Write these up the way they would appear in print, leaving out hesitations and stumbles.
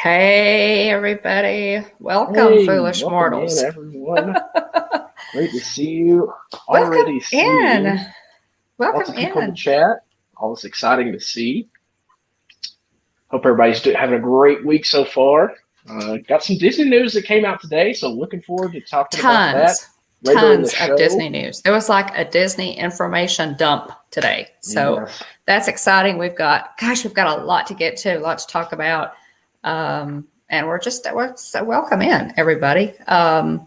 Hey, everybody. Welcome, Hey, foolish welcome in, mortals. everyone. Great to see you. Welcome Already in. seeing lots Welcome of people in the in. chat. Always exciting to see. Hope everybody's having a great week so far. Got some Disney news that came out today, so looking forward to talking about that Tons, later in the tons of show. Disney news. There was like a Disney information dump today. So Yes. that's exciting. We've got a lot to get to, a lot to talk about. And we're so welcome in, everybody. I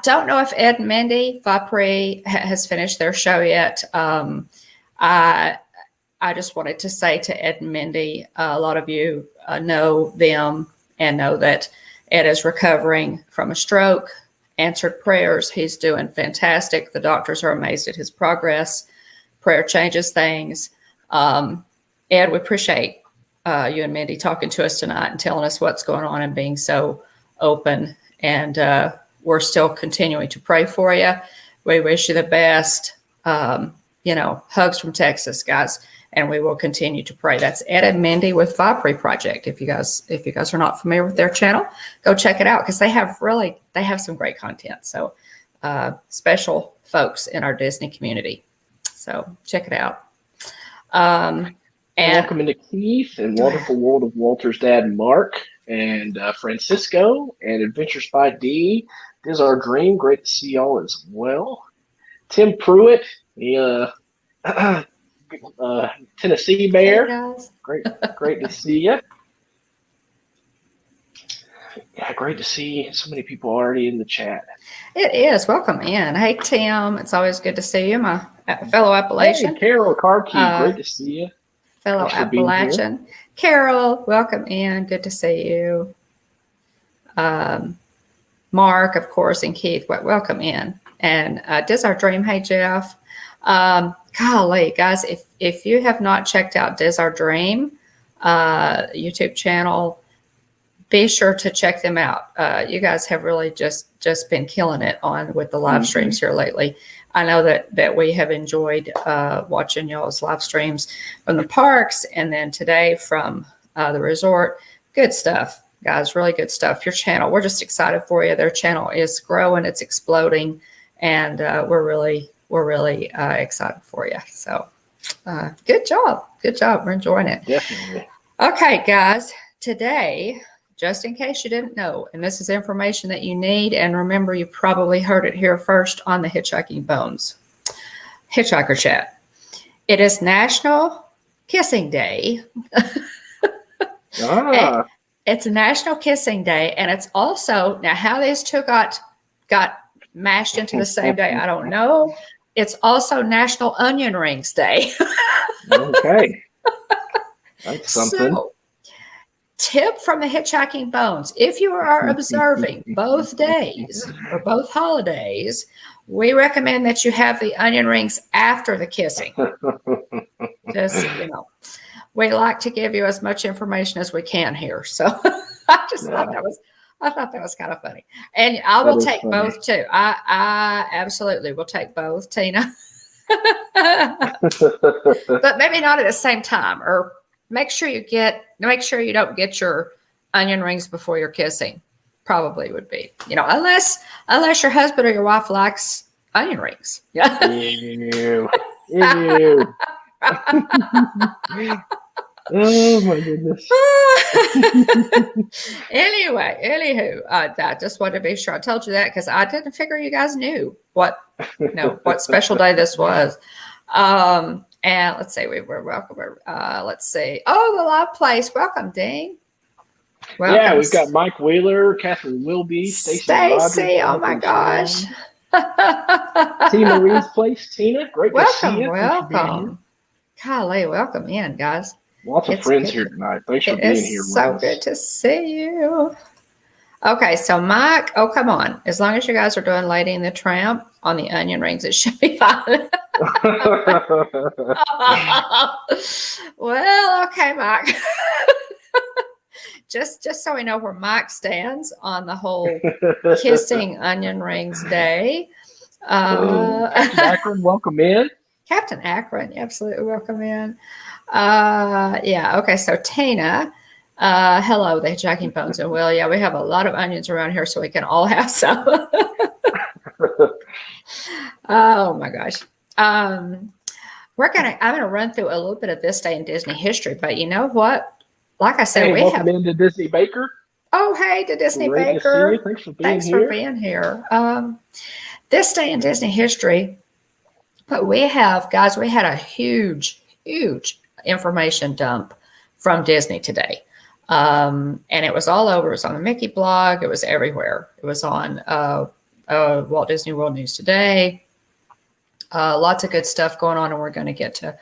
don't know if Ed and Mindy Vapri has finished their show yet. I just wanted to say to Ed and Mindy, a lot of you know them and know that Ed is recovering from a stroke, answered prayers. He's doing fantastic. The doctors are amazed at his progress. Prayer changes things. Ed, we appreciate you and Mindy talking to us tonight and telling us what's going on and being so open. And we're still continuing to pray for you. We wish you the best. Hugs from Texas, guys. And we will continue to pray. That's Ed and Mindy with Vapri Project. If you guys are not familiar with their channel, go check it out because they have some great content. So special folks in our Disney community. So check it out. And welcome into Keith and Wonderful World of Walter's dad, Mark, and Francisco, and Adventures by D. This is our dream. Great to see y'all as well. Tim Pruitt, Tennessee Bear. Hey, great to see you. Yeah, great to see so many people already in the chat. It is. Welcome in. Hey, Tim. It's always good to see you, my fellow Appalachian. Hey, Carol Carkey. Great to see you. Fellow Appalachian. Carol, welcome in. Good to see you. Mark, of course, and Keith, welcome in. And Diz Our Dream. Hey, Jeff. Golly, guys, if you have not checked out Diz Our Dream YouTube channel, be sure to check them out. You guys have really just been killing it with the live streams here lately. I know that we have enjoyed watching y'all's live streams from the parks and then today from the resort. Good stuff, guys, really good stuff. Your channel, we're just excited for you. Their channel is growing, it's exploding, and we're really excited for you. So good job. We're enjoying it. Definitely. Okay, guys, today, just in case you didn't know, and this is information that you need, and remember, you probably heard it here first on the Hitchhiking Bones Hitchhiker Chat. It is National Kissing Day. It's National Kissing Day, and it's also, now how these two got mashed into the same day, I don't know. It's also National Onion Rings Day. Okay. That's something. So, tip from the Hitchhiking Bones. If you are observing both days or both holidays, we recommend that you have the onion rings after the kissing. Just, we like to give you as much information as we can here. So I thought that was kind of funny. And I will take both too. I absolutely will take both, Tina. But maybe not at the same time, or make sure you don't get your onion rings before you're kissing. Probably would be, unless your husband or your wife likes onion rings. Yeah. Ew. Oh my goodness. Anywho, I just wanted to be sure I told you that because I didn't figure you guys knew what special day this was. And let's see, we were welcome. Let's see. Oh, the live place. Welcome, Dean. Welcome. Yeah, we've got Mike Wheeler, Catherine Wilby, Stacy. Oh my gosh. T. Marie's place, Tina. Great to see you. Welcome. Golly, welcome in, guys. Lots of friends here tonight. Thanks for being here. It's so good to see you. Okay, so Mike, oh, come on. As long as you guys are doing Lady and the Tramp on the onion rings, it should be fine. Well, okay, Mike. just so we know where Mike stands on the whole kissing onion rings day. Captain Akron, welcome in. Captain Akron, absolutely welcome in. Yeah, okay, so Tina, Hello, the Hitchhiking Bones. And well, yeah, we have a lot of onions around here, so we can all have some. Oh my gosh. I'm gonna run through a little bit of this day in Disney history, but you know what? Like I said, Hey, we welcome have. into Disney Baker. Oh, hey, to Disney Great to see you. Baker. Thanks for being Thanks here. for being here. This day in Disney history, but we have, guys, we had a huge, huge information dump from Disney today. And it was all over. It was on the Mickey blog. It was everywhere. It was on Walt Disney World News Today. Lots of good stuff going on, and we're going to get to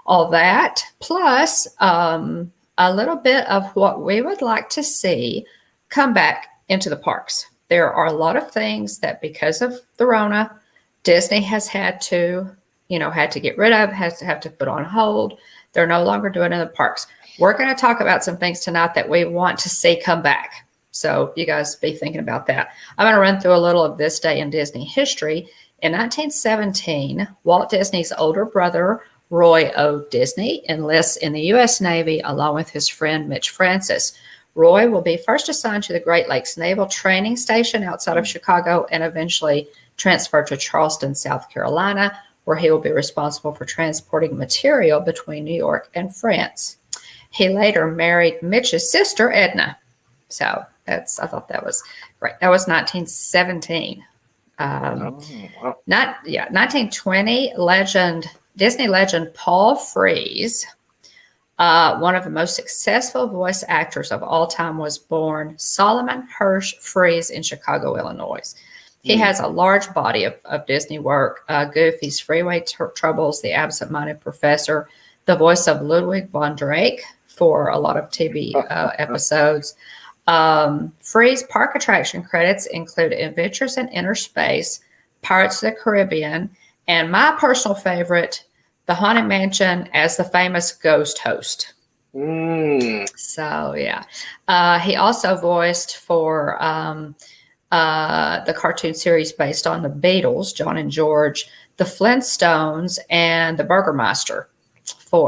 all that. Plus, a little bit of what we would like to see come back into the parks. There are a lot of things that, because of the Rona, Disney has had to get rid of, have to put on hold. They're no longer doing it in the parks. We're going to talk about some things tonight that we want to see come back. So you guys be thinking about that. I'm going to run through a little of this day in Disney history. In 1917, Walt Disney's older brother, Roy O. Disney, enlists in the U.S. Navy along with his friend Mitch Francis. Roy will be first assigned to the Great Lakes Naval Training Station outside of Chicago and eventually transferred to Charleston, South Carolina, where he will be responsible for transporting material between New York and France. He later married Mitch's sister, Edna. So I thought that was great. That was 1917. 1920, Disney legend Paul Frees, one of the most successful voice actors of all time, was born Solomon Hirsch Frees in Chicago, Illinois. He has a large body of Disney work: Goofy's Freeway Troubles, The Absent-Minded Professor, the voice of Ludwig von Drake for a lot of TV episodes. Free's park attraction credits include Adventures in Inner Space, Pirates of the Caribbean, and my personal favorite, The Haunted Mansion as the famous ghost host. So, yeah. He also voiced for the cartoon series based on the Beatles, John and George, the Flintstones, and the Burgermeister.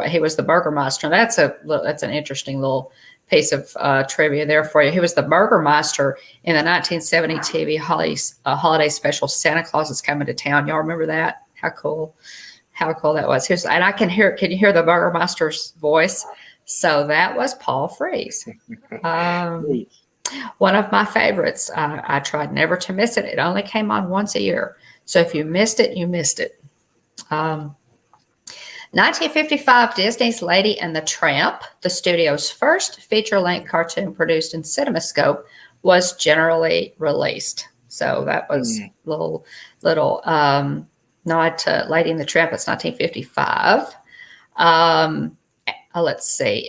He was the Burgermeister. That's an interesting little piece of trivia there for you. He was the Burgermeister in the 1970 TV holiday special, Santa Claus is Coming to Town. Y'all remember that? How cool that was. And I can you hear the Burgermeister's voice? So that was Paul Frees. One of my favorites. I tried never to miss it. It only came on once a year. So if you missed it, you missed it. 1955, Disney's Lady and the Tramp, the studio's first feature-length cartoon produced in CinemaScope, was generally released. So that was little nod to Lady and the Tramp. It's 1955. Let's see.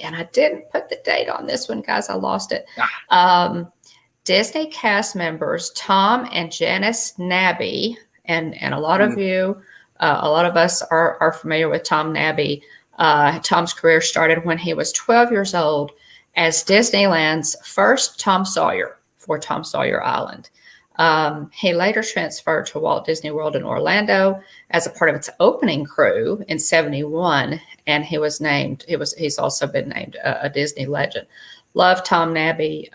And I didn't put the date on this one, guys. I lost it. Disney cast members Tom and Janice Nabby, and a lot of you, a lot of us are familiar with Tom Nabby. Tom's career started when he was 12 years old as Disneyland's first Tom Sawyer for Tom Sawyer Island. He later transferred to Walt Disney World in Orlando as a part of its opening crew in '71, and he's also been named a Disney legend. Love Tom Nabby.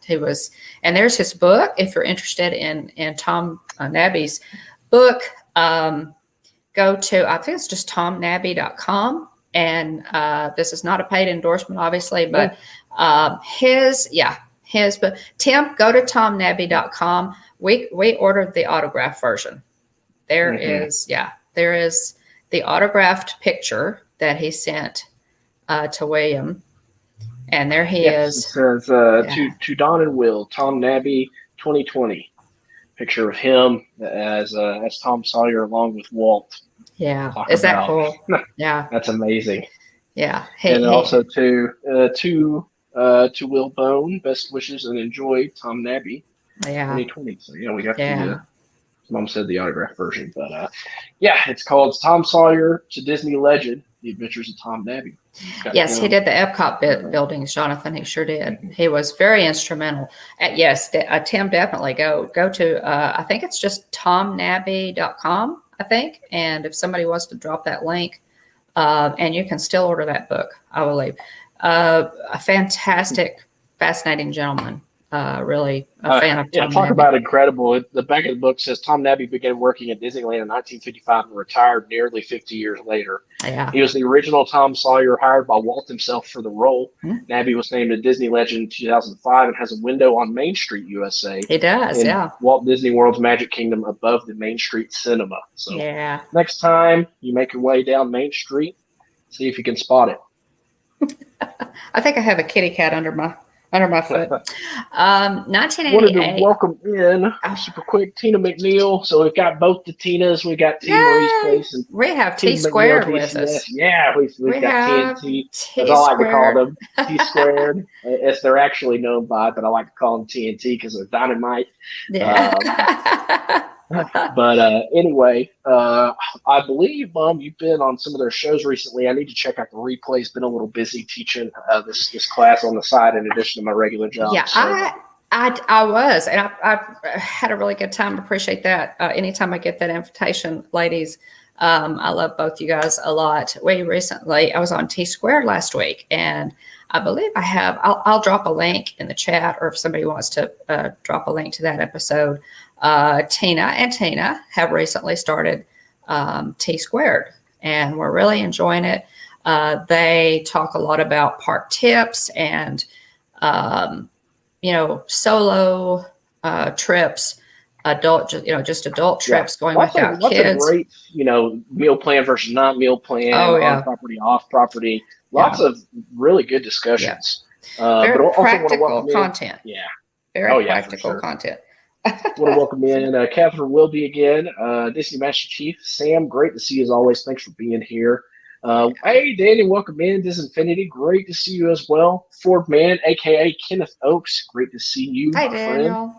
He was, and there's his book. If you're interested in Tom Nabby's book, go to, I think it's just tomnabby.com. And this is not a paid endorsement, obviously, but his book. Tim, go to tomnabby.com. We ordered the autograph version. There is the autographed picture that he sent to William. And there he is. It says to Don and Will, Tom Nabby 2020. Picture of him as Tom Sawyer along with Walt. Yeah. Is that cool? Yeah. That's amazing. Yeah. Also to Will Bone, best wishes and enjoy Tom Nabby 2020. So we got the Mom said the autograph version, but it's called Tom Sawyer to Disney Legend: The Adventures of Tom Nabby. Yes, he did the Epcot buildings, Jonathan. He sure did. He was very instrumental. Tim, definitely go to, I think it's just tomnabby.com, I think. And if somebody wants to drop that link and you can still order that book, I believe. A fantastic, fascinating gentleman. Really a fan of Tom talk Nabby. about incredible. The back of the book says Tom Nabby began working at Disneyland in 1955 and retired nearly 50 years later. Yeah. He was the original Tom Sawyer, hired by Walt himself for the role. Mm-hmm. Nabby was named a Disney legend in 2005 and has a window on Main Street, USA. He does, yeah. Walt Disney World's Magic Kingdom above the Main Street Cinema. So next time you make your way down Main Street, see if you can spot it. I think I have a kitty cat under my foot. 1988. Wanted to welcome in super quick Tina McNeil. So we've got both the Tinas. We got T Marie's Place, and we have T Squared with us. Yeah, we've got TNT. As I like to call them, T Squared, as they're actually known by, but I like to call them TNT because they're dynamite. Yeah. But anyway, I believe, Mom, you've been on some of their shows recently. I need to check out the replays. Been a little busy teaching this class on the side in addition to my regular job. Yeah, so. I was, and I had a really good time. Appreciate that. Anytime I get that invitation, ladies, I love both you guys a lot. I was on T Squared last week, and I believe I have. I'll drop a link in the chat, or if somebody wants to drop a link to that episode. Tina and Tina have recently started T Squared, and we're really enjoying it. They talk a lot about park tips and, solo trips, just adult trips going without kids. Lots of great, meal plan versus not meal plan, on property, off property. Lots of really good discussions. Very but practical content. Yeah. Very practical content. Want to welcome in Catherine Wilby again, Disney Master Chief. Sam, great to see you as always. Thanks for being here. Hey, Danny, welcome in. Disinfinity, great to see you as well. Ford Man, a.k.a. Kenneth Oakes, great to see you, my friend.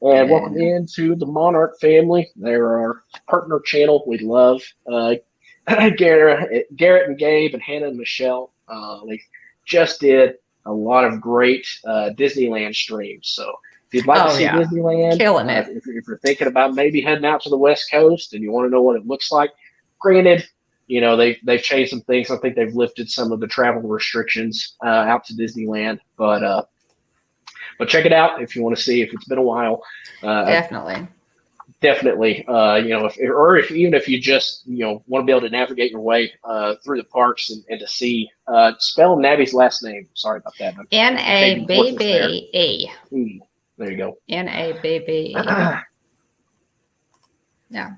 And welcome in to the Monarch family. They're our partner channel we love. Garrett and Gabe and Hannah and Michelle. They just did a lot of great Disneyland streams. So if you'd like to see Disneyland, killing it. If you're thinking about maybe heading out to the West Coast and you want to know what it looks like, granted, they've changed some things. I think they've lifted some of the travel restrictions out to Disneyland, but check it out if you want to see. If it's been a while, definitely. Even if you just want to be able to navigate your way through the parks and to see, spell Nabby's last name. Sorry about that. Nabbe. There you go. Nabbe. Yeah.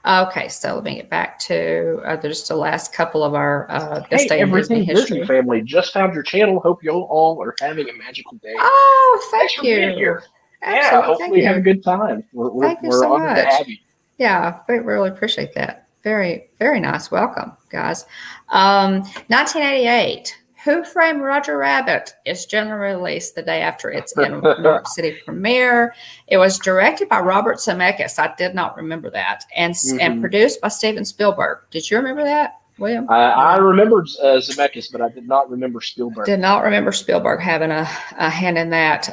Okay, so let me get back to just the last couple of our This Day in Disney History. Disney family, just found your channel. Hope you all are having a magical day. Oh, thank you. Yeah, hopefully you have a good time. Thank you so much. To have you. Yeah, we really appreciate that. Very, very nice. Welcome, guys. 1988. Who Framed Roger Rabbit is generally released the day after its in New York City premiere. It was directed by Robert Zemeckis. I did not remember that. And produced by Steven Spielberg. Did you remember that, William? I remembered Zemeckis, but I did not remember Spielberg. Did not remember Spielberg having a hand in that.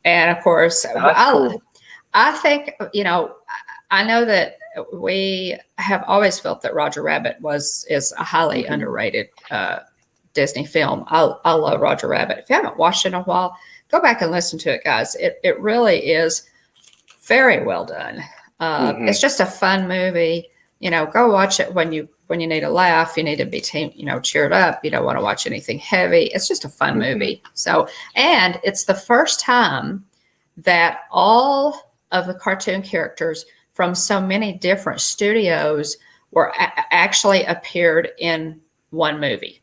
And, of course, cool. I think, I know that we have always felt that Roger Rabbit is a highly underrated Disney film. I love Roger Rabbit. If you haven't watched it in a while, go back and listen to it, guys. It really is very well done. It's just a fun movie. Go watch it when you need a laugh. You need to be cheered up. You don't want to watch anything heavy. It's just a fun movie. So, and it's the first time that all of the cartoon characters from so many different studios were actually appeared in one movie.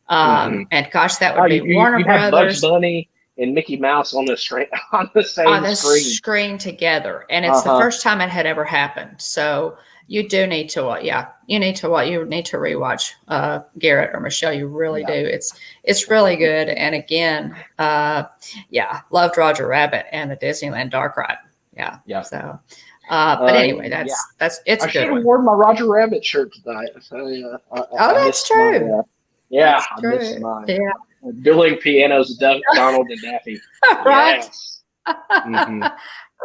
And gosh, that would be Warner Brothers. Bugs Bunny and Mickey Mouse on the screen on the screen together, and it's the first time it had ever happened. So you do need to, you need to rewatch Garrett or Michelle. You really do. It's really good. And again, loved Roger Rabbit and the Disneyland Dark Ride. Yeah. So, but anyway, it's I should have worn my Roger Rabbit shirt tonight. So, that's true. I missed mine. Yeah. Dueling pianos, Donald and Daffy. Right. Yes.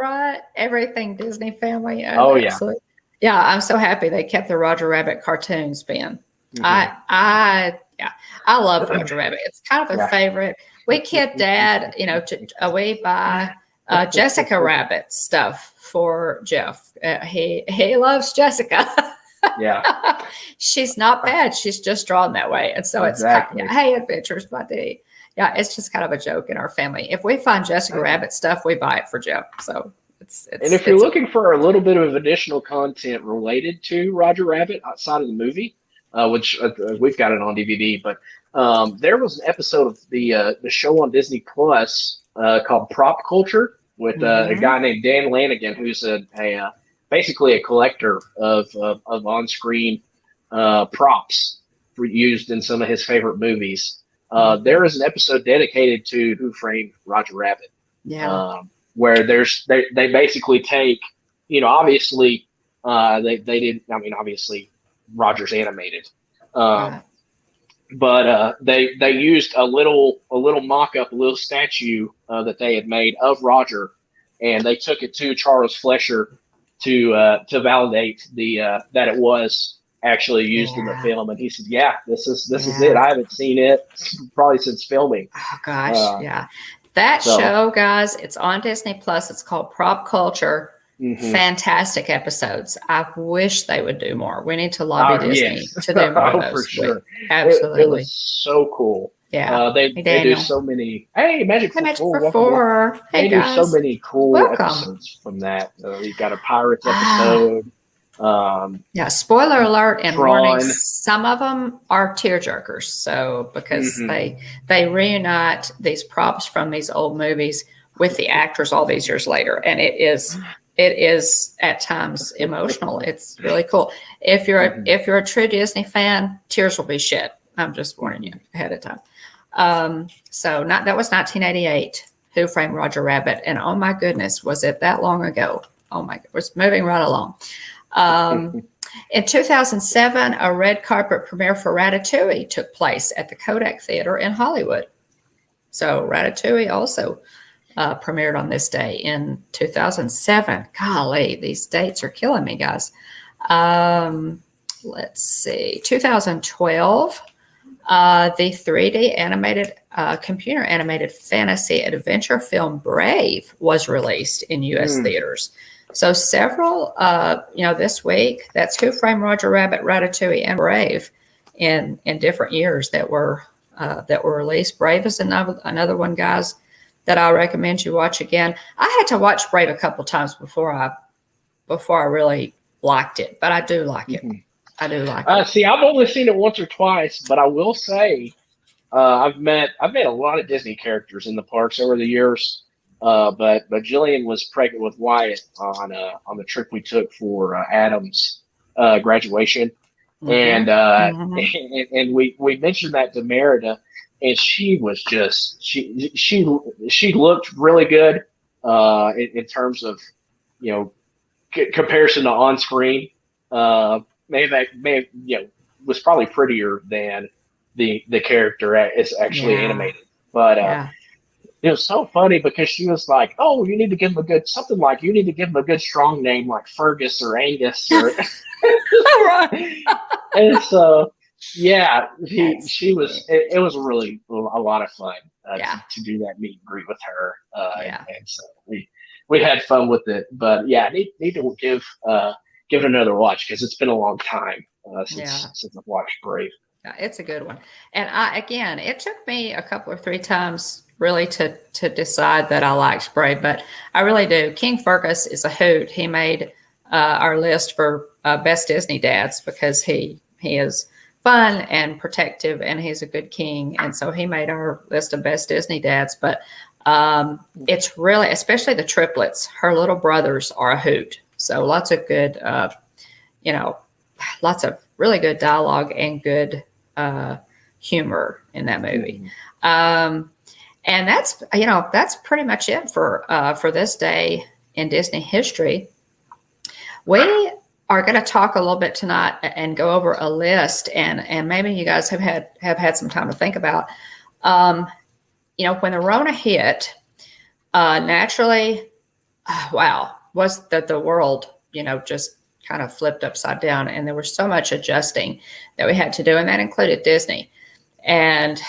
Right. Everything Disney family. Absolutely. Yeah, I'm so happy they kept the Roger Rabbit cartoons, Ben. Yeah, I love Roger Rabbit. It's kind of a favorite. We kid Dad, we buy Jessica Rabbit stuff for Jeff. He loves Jessica. Yeah. She's not bad. She's just drawn that way. And so it's kind of, hey, Adventures by D. Yeah, it's just kind of a joke in our family. If we find Jessica Rabbit stuff, we buy it for Jeff. So it's and if you're looking for a little bit of additional content related to Roger Rabbit outside of the movie, which we've got it on DVD, but there was an episode of the show on Disney Plus called Prop Culture with a guy named Dan Lanigan, who's basically a collector of on-screen props used in some of his favorite movies. There is an episode dedicated to Who Framed Roger Rabbit. Yeah. Where they basically take, obviously they did. I mean, obviously Roger's animated, but they used a little mock-up, a little statue that they had made of Roger, and they took it to Charles Flesher to validate that it was actually used in the film. And he said, "Yeah, this is it. I haven't seen it probably since filming." Oh gosh, yeah. That show, guys, it's on Disney Plus. It's called Prop Culture. Fantastic episodes. I wish they would do more. We need to lobby Disney to do more of those. For sure. Absolutely. It was so cool. Yeah. They do so many. Hey, Magic for Four. Hey, guys. Do so many cool episodes from that. You've got a Pirates episode. Spoiler alert and warning, some of them are tearjerkers. So because they reunite these props from these old movies with the actors all these years later, and it is at times emotional. It's really cool. If you're a true Disney fan, tears will be shed. I'm just warning you ahead of time. That was 1988. Who Framed Roger Rabbit? And oh my goodness, was it that long ago? Oh my, it's moving right along. In 2007, a red carpet premiere for Ratatouille took place at the Kodak Theater in Hollywood. So Ratatouille also premiered on this day in 2007. Golly, these dates are killing me, guys. Let's see. 2012, the 3D animated, computer animated fantasy adventure film Brave was released in U.S. theaters. So several, this week, that's Who Framed Roger Rabbit, Ratatouille, and Brave in different years that were released. Brave is another one, guys, that I recommend you watch again. I had to watch Brave a couple times before I really liked it, but I do like it. I do like it. See, I've only seen it once or twice, but I will say I've met a lot of Disney characters in the parks over the years. But Jillian was pregnant with Wyatt on the trip we took for Adam's graduation, and we mentioned that to Merida, and she was just she looked really good in terms of comparison to on screen. Was probably prettier than the character is actually animated, but. It was so funny because she was like, "Oh, you need to give him you need to give him a good strong name like Fergus or Angus or." And so, yeah, she was. It was really a lot of fun to do that meet and greet with her, and so we had fun with it. But yeah, need to give it another watch because it's been a long time since I've watched Brave. Yeah, it's a good one, and it took me a couple or three times really to decide that I liked Brave, but I really do. King Fergus is a hoot. He made our list for best Disney dads because he is fun and protective and he's a good king. And so he made our list of best Disney dads, but it's really, especially the triplets, her little brothers are a hoot. So lots of good, lots of really good dialogue and good humor in that movie. And that's pretty much it for this day in Disney history. We are going to talk a little bit tonight and go over a list, and maybe you guys have had some time to think about. When the Rona hit, naturally, was that the world, just kind of flipped upside down, and there was so much adjusting that we had to do, and that included Disney. And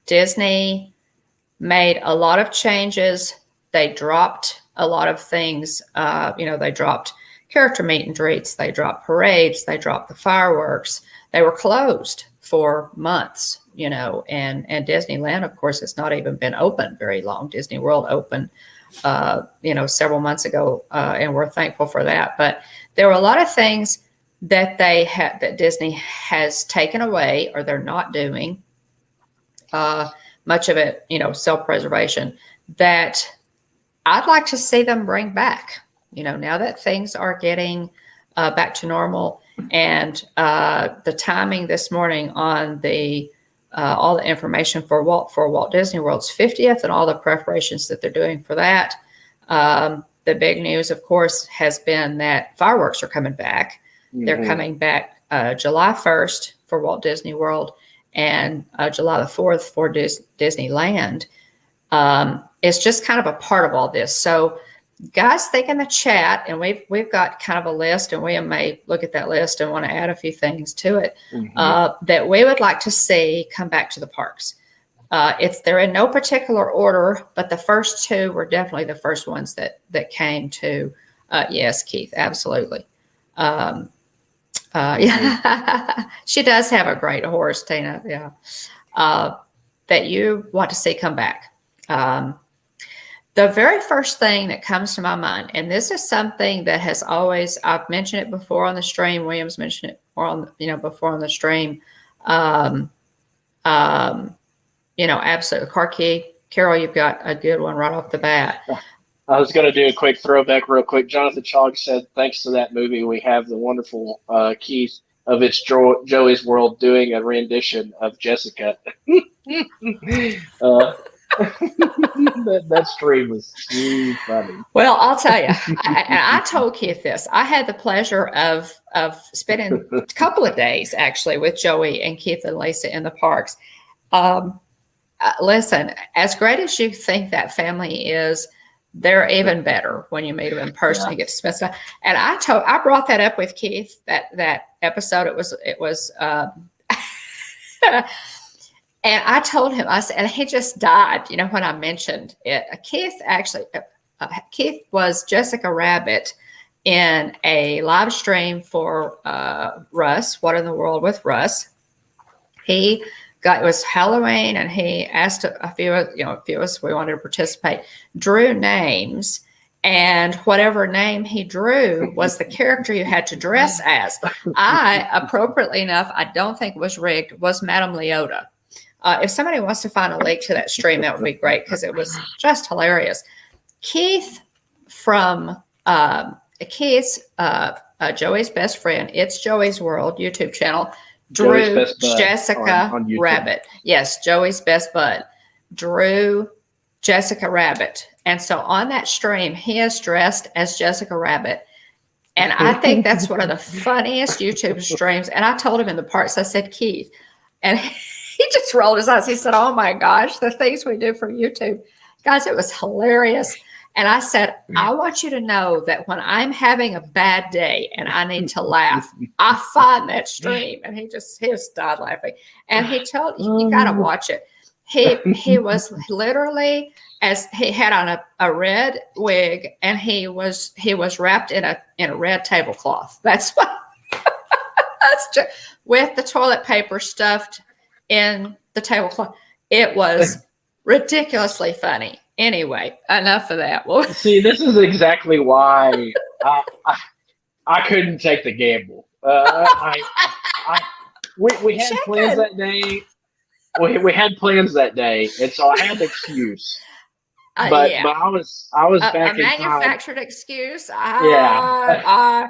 Disney made a lot of changes. They dropped a lot of things. They dropped character meet and greets. They dropped parades. They dropped the fireworks. They were closed for months, and Disneyland, of course, has not even been open very long. Disney World opened, several months ago, and we're thankful for that. But there were a lot of things that that Disney has taken away, or they're not doing. Much of it, self-preservation, that I'd like to see them bring back. Now that things are getting back to normal, and the timing this morning on the all the information for Walt Disney World's 50th and all the preparations that they're doing for that. The big news, of course, has been that fireworks are coming back. Mm-hmm. They're coming back July 1st for Walt Disney World, and July the 4th for Disneyland. It's just kind of a part of all this. So guys, think in the chat, and we've got kind of a list, and William may look at that list and want to add a few things to it, that we would like to see come back to the parks. They're in no particular order, but the first two were definitely the first ones that came to. Yes, Keith, absolutely. Yeah, she does have a great horse, Tina. Yeah, that you want to see come back. The very first thing that comes to my mind, and this is something that has always, I've mentioned it before on the stream. Williams mentioned it more on, before on the stream. Absolutely. Car key. Carol, you've got a good one right off the bat. I was going to do a quick throwback real quick. Jonathan Chog said, thanks to that movie, we have the wonderful Keith of It's Joey's World doing a rendition of Jessica. That stream was so funny. Well, I'll tell you, I told Keith this. I had the pleasure of spending a couple of days, actually, with Joey and Keith and Lisa in the parks. Listen, as great as you think that family is, they're even better when you meet them in person. You get to spend stuff. And I brought that up with Keith, that episode. It was and I told him, I said, and he just died, when I mentioned it. Keith was Jessica Rabbit in a live stream for Russ, What in the World with Russ. It was Halloween, and he asked a few of us, we wanted to participate, drew names, and whatever name he drew was the character you had to dress as. I, appropriately enough, I don't think it was rigged, was Madame Leota. If somebody wants to find a link to that stream, that would be great, because it was just hilarious. Keith from Joey's best friend, It's Joey's World YouTube channel, drew Jessica on Rabbit. Yes, Joey's best bud drew Jessica Rabbit. And so on that stream, he is dressed as Jessica Rabbit. And I think that's one of the funniest YouTube streams. And I told him in the parks, I said, Keith, and he just rolled his eyes. He said, oh my gosh, the things we do for YouTube. Guys, it was hilarious. And I said, I want you to know that when I'm having a bad day and I need to laugh, I find that stream. And he just died laughing. And he told you got to watch it. He was literally, as he had on a red wig, and he was wrapped in a red tablecloth. That's what that's just, with the toilet paper stuffed in the tablecloth. It was ridiculously funny. Anyway, enough of that. See, this is exactly why I couldn't take the gamble. We had plans that day. We had plans that day, and so I had an excuse. But I was back in time. A manufactured excuse. Yeah.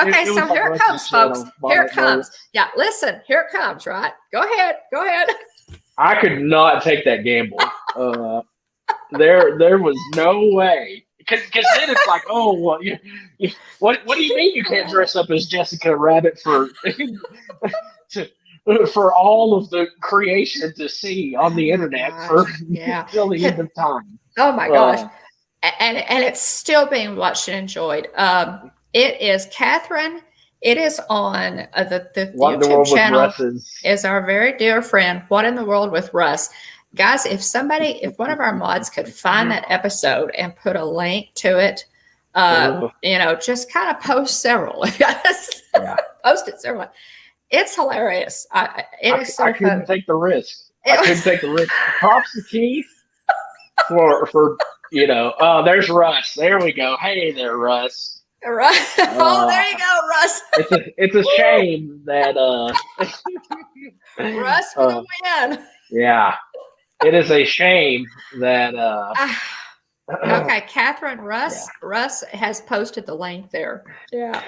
Okay, so here it comes, folks. Here it comes. Yeah, listen. Here it comes. Right. Go ahead. I could not take that gamble. There was no way. Because then it's like, oh, well, what do you mean you can't dress up as Jessica Rabbit for all of the creation to see on the internet till the end of time? Oh my gosh. and it's still being watched and enjoyed. It is Catherine. It is on the What in the YouTube world with channel. Russ's? Is our very dear friend What in the World with Russ. Guys, if one of our mods could find that episode and put a link to it, just kind of post several. Yeah. Post it several. It's hilarious. It is so I couldn't fun. take the risk. I couldn't take the risk. Props to Keith for oh, there's Russ. There we go. Hey there, Russ. Right. Oh, there you go, Russ. It's a shame that Russ for the win. Yeah. It is a shame that okay, Catherine, Russ has posted the link there. Yeah.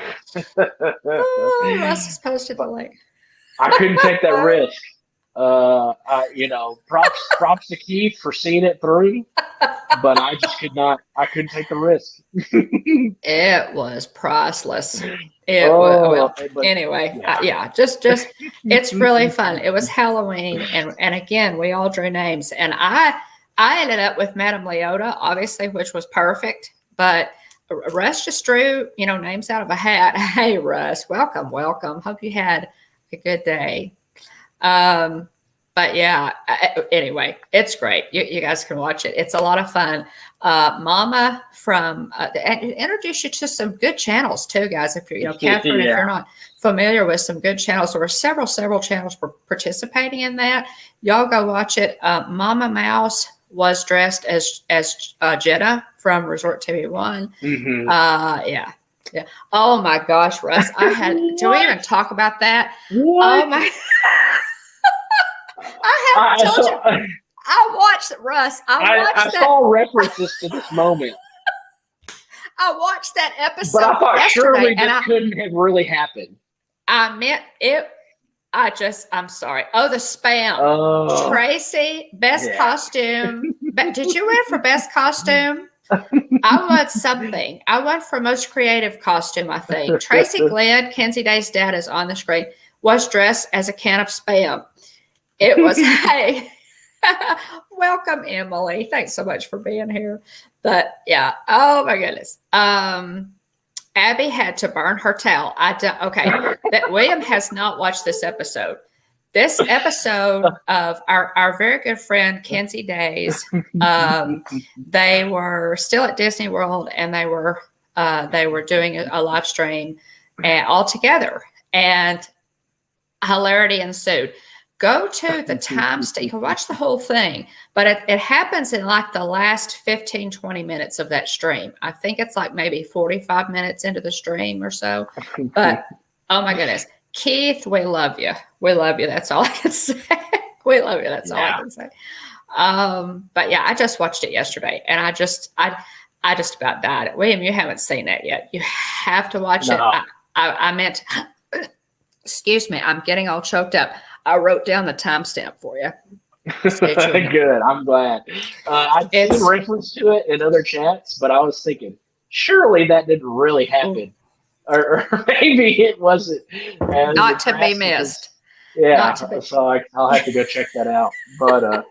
Russ has posted the link. I couldn't take that risk. Props to Keith for seeing it through, but I just could not. I couldn't take the risk. It was priceless. Anyway, just it's really fun. It was Halloween, and again, we all drew names, and I ended up with Madame Leota, obviously, which was perfect, but Russ just drew names out of a hat. Hey, Russ, welcome. Hope you had a good day. But yeah, anyway, it's great. You guys can watch it. It's a lot of fun. Mama from introduce you to some good channels too, guys. If you're, Catherine, if you're not familiar with some good channels, there were several channels participating in that. Y'all go watch it. Mama Mouse was dressed as Jenna from Resort TV One. Mm-hmm. Yeah. Oh my gosh, Russ, do we even talk about that? What? Oh my. I haven't told you. I watched Russ. I saw references to this moment. I watched that episode. But I thought surely this couldn't have really happened. I meant it. I'm sorry. Oh, the spam. Tracy, best costume. Did you win for best costume? I won something. I won for most creative costume, I think. Tracy Glenn, Kenzie Day's dad, is on the screen, was dressed as a can of spam. It was, hey, welcome, Emily. Thanks so much for being here. But yeah, oh my goodness. Abby had to burn her towel. That William has not watched this episode. This episode of our very good friend Kenzie Days, they were still at Disney World, and they were doing a live stream all together, and hilarity ensued. Go to the timestamp. You can watch the whole thing, but it happens in like the last 15, 20 minutes of that stream. I think it's like maybe 45 minutes into the stream or so. But oh my goodness, Keith, we love you. We love you. That's all I can say. We love you. That's all I can say. But yeah, I just watched it yesterday, and I just about died. William, you haven't seen that yet. You have to watch it. I meant, excuse me, I'm getting all choked up. I wrote down the timestamp for you. Good. I'm glad. I've seen reference to it in other chats, but I was thinking, surely that didn't really happen. Or maybe it wasn't. Not to be missed. Yeah, so I'll have to go check that out. But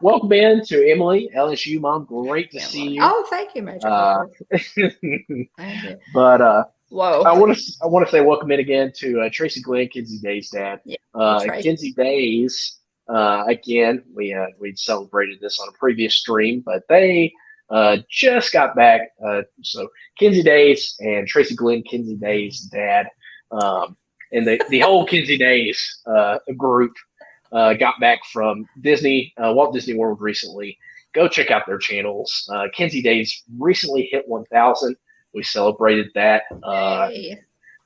welcome in to Emily, LSU mom. Great to see you. Oh, thank you, Major. Thank you. But whoa, I want to say welcome in again to Tracy Glenn, Kenzie Day's dad. Yeah, Kenzie Days. Again, we celebrated this on a previous stream, but they just got back. So Kenzie Days and Tracy Glenn, Kenzie Day's dad, and the whole Kenzie Days group got back from Disney, Walt Disney World recently. Go check out their channels. Kenzie Days recently hit 1,000. We celebrated that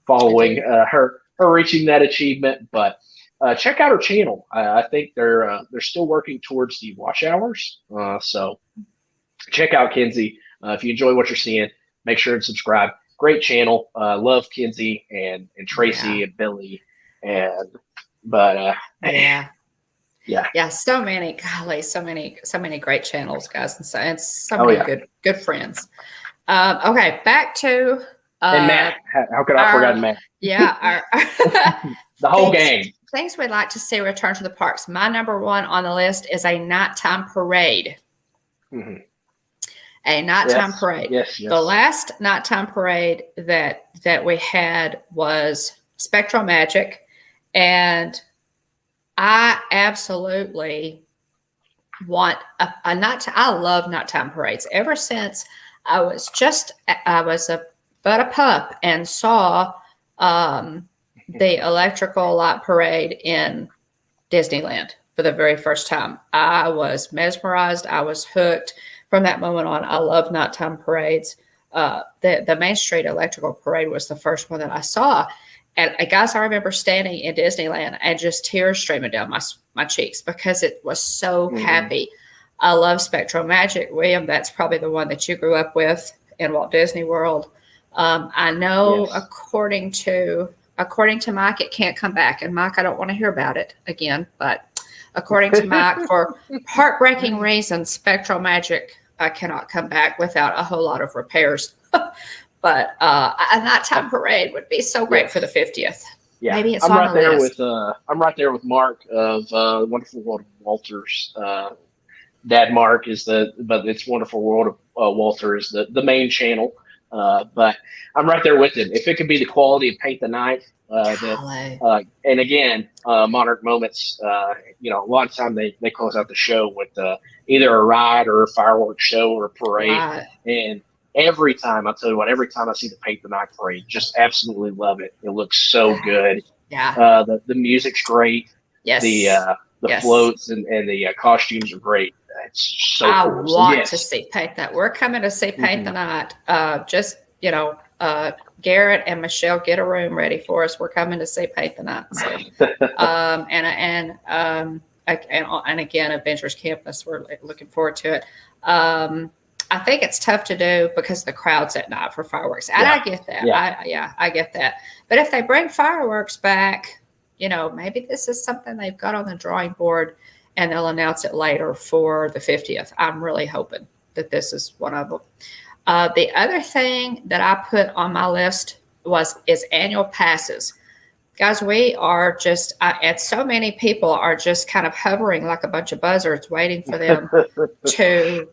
following her reaching that achievement. But check out her channel. I think they're still working towards the watch hours. So check out Kenzie. If you enjoy what you're seeing, make sure and subscribe. Great channel. Love Kenzie and Tracy and Billy. Yeah. So many, golly, so many great channels, guys, and so many good friends. Okay, back to and Matt. How could I forget Matt? Yeah, the whole gang. Things we'd like to see return to the parks. My number one on the list is a nighttime parade. Mm-hmm. a nighttime Yes. parade. Yes. Yes. The last nighttime parade that we had was Spectral Magic, and I absolutely want a night. I love nighttime parades. Ever since I was but a pup and saw the electrical light parade in Disneyland for the very first time. I was mesmerized. I was hooked from that moment on. I love nighttime parades. The Main Street Electrical Parade was the first one that I saw. And guys, I remember standing in Disneyland and just tears streaming down my cheeks because it was so happy. I love Spectral Magic. William, that's probably the one that you grew up with in Walt Disney World. I know according to Mike, it can't come back. And Mike, I don't want to hear about it again, but according to Mike, for heartbreaking reasons, Spectral Magic cannot come back without a whole lot of repairs. But a nighttime parade would be so great for the 50th. Yeah, maybe it's I'm on right the there list. I'm right there with Mark of Wonderful World of Walter's. Dad Mark but it's Wonderful World of Walter is the main channel. But I'm right there with him. If it could be the quality of Paint the Night, and again, Monarch Moments, a lot of time they close out the show with either a ride or a fireworks show or a parade. Right. And every time, I'll tell you what, every time I see the Paint the Night parade, just absolutely love it. It looks so good. Yeah. The music's great. Yes. The floats and the costumes are great. It's so I cool. want to see Paint that. We're coming to see Paint the Night. Garrett and Michelle, get a room ready for us. We're coming to see Paint the Night. So, and again, Adventures Campus. We're looking forward to it. I think it's tough to do because the crowds at night for fireworks. And I get that. I get that. But if they bring fireworks back, maybe this is something they've got on the drawing board and they'll announce it later for the 50th. I'm really hoping that this is one of them. The other thing that I put on my list is annual passes. Guys, we are just, and so many people are just kind of hovering like a bunch of buzzards waiting for them to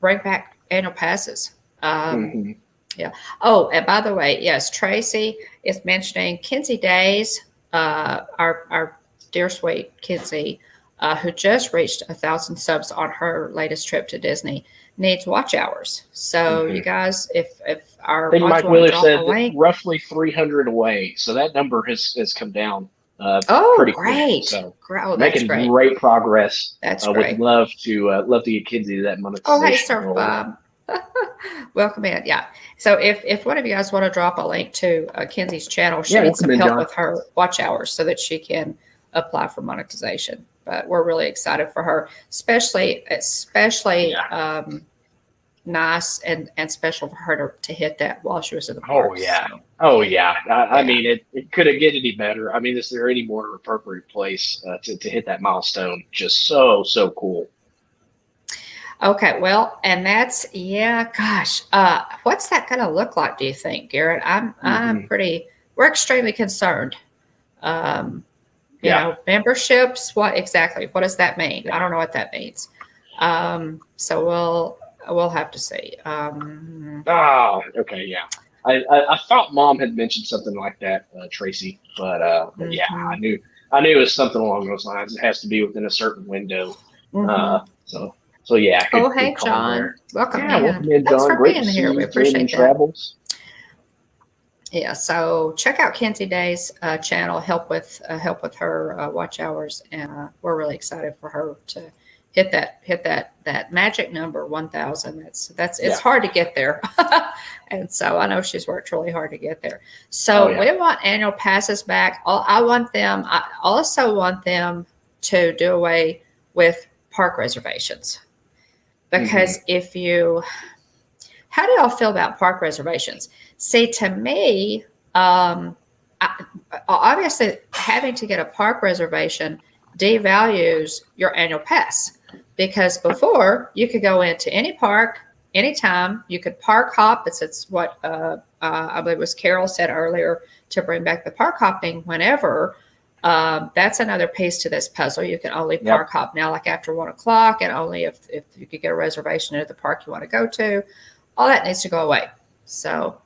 bring back annual passes. Yeah. Oh, and by the way, yes, Tracy is mentioning Kinsey Days, our dear sweet Kinsey, who just reached 1,000 subs on her latest trip to Disney, needs watch hours. So you guys, if our I think Mike Wheeler said roughly 300 away, so that number has come down. Pretty great! Quick. So making great progress. That's great. Would love to get Kinsey to that monetization. Oh, hey, Surf Bob. Welcome in. Yeah. So if one of you guys want to drop a link to Kinsey's channel, she needs some help with her watch hours so that she can apply for monetization. But we're really excited for her, especially nice and special for her to hit that while she was in the park. Oh yeah. I mean, it couldn't get any better. I mean, is there any more appropriate place to hit that milestone? Just so cool. Okay, well, and that's gosh, what's that going to look like? Do you think, Garrett? We're extremely concerned. Memberships. What does that mean? I don't know what that means. So we'll have to see. Okay, yeah. I thought Mom had mentioned something like that, Tracy, but yeah, I knew it was something along those lines. It has to be within a certain window. So yeah. Hey, John. Welcome in. Welcome in, John. Thanks for Great being to here. see We you. appreciate that. Travels. Yeah, so check out Kinsey Day's channel. Help with her watch hours, and we're really excited for her to hit that magic number 1,000. It's hard to get there, and so I know she's worked really hard to get there. So we want annual passes back. I also want them to do away with park reservations, because how do y'all feel about park reservations? See, to me, obviously having to get a park reservation devalues your annual pass, because before you could go into any park anytime. You could park hop. It's what I believe was Carol said earlier, to bring back the park hopping whenever. That's another piece to this puzzle. You can only park hop now, like after 1 o'clock, and only if you could get a reservation at the park you want to go to. All that needs to go away. So,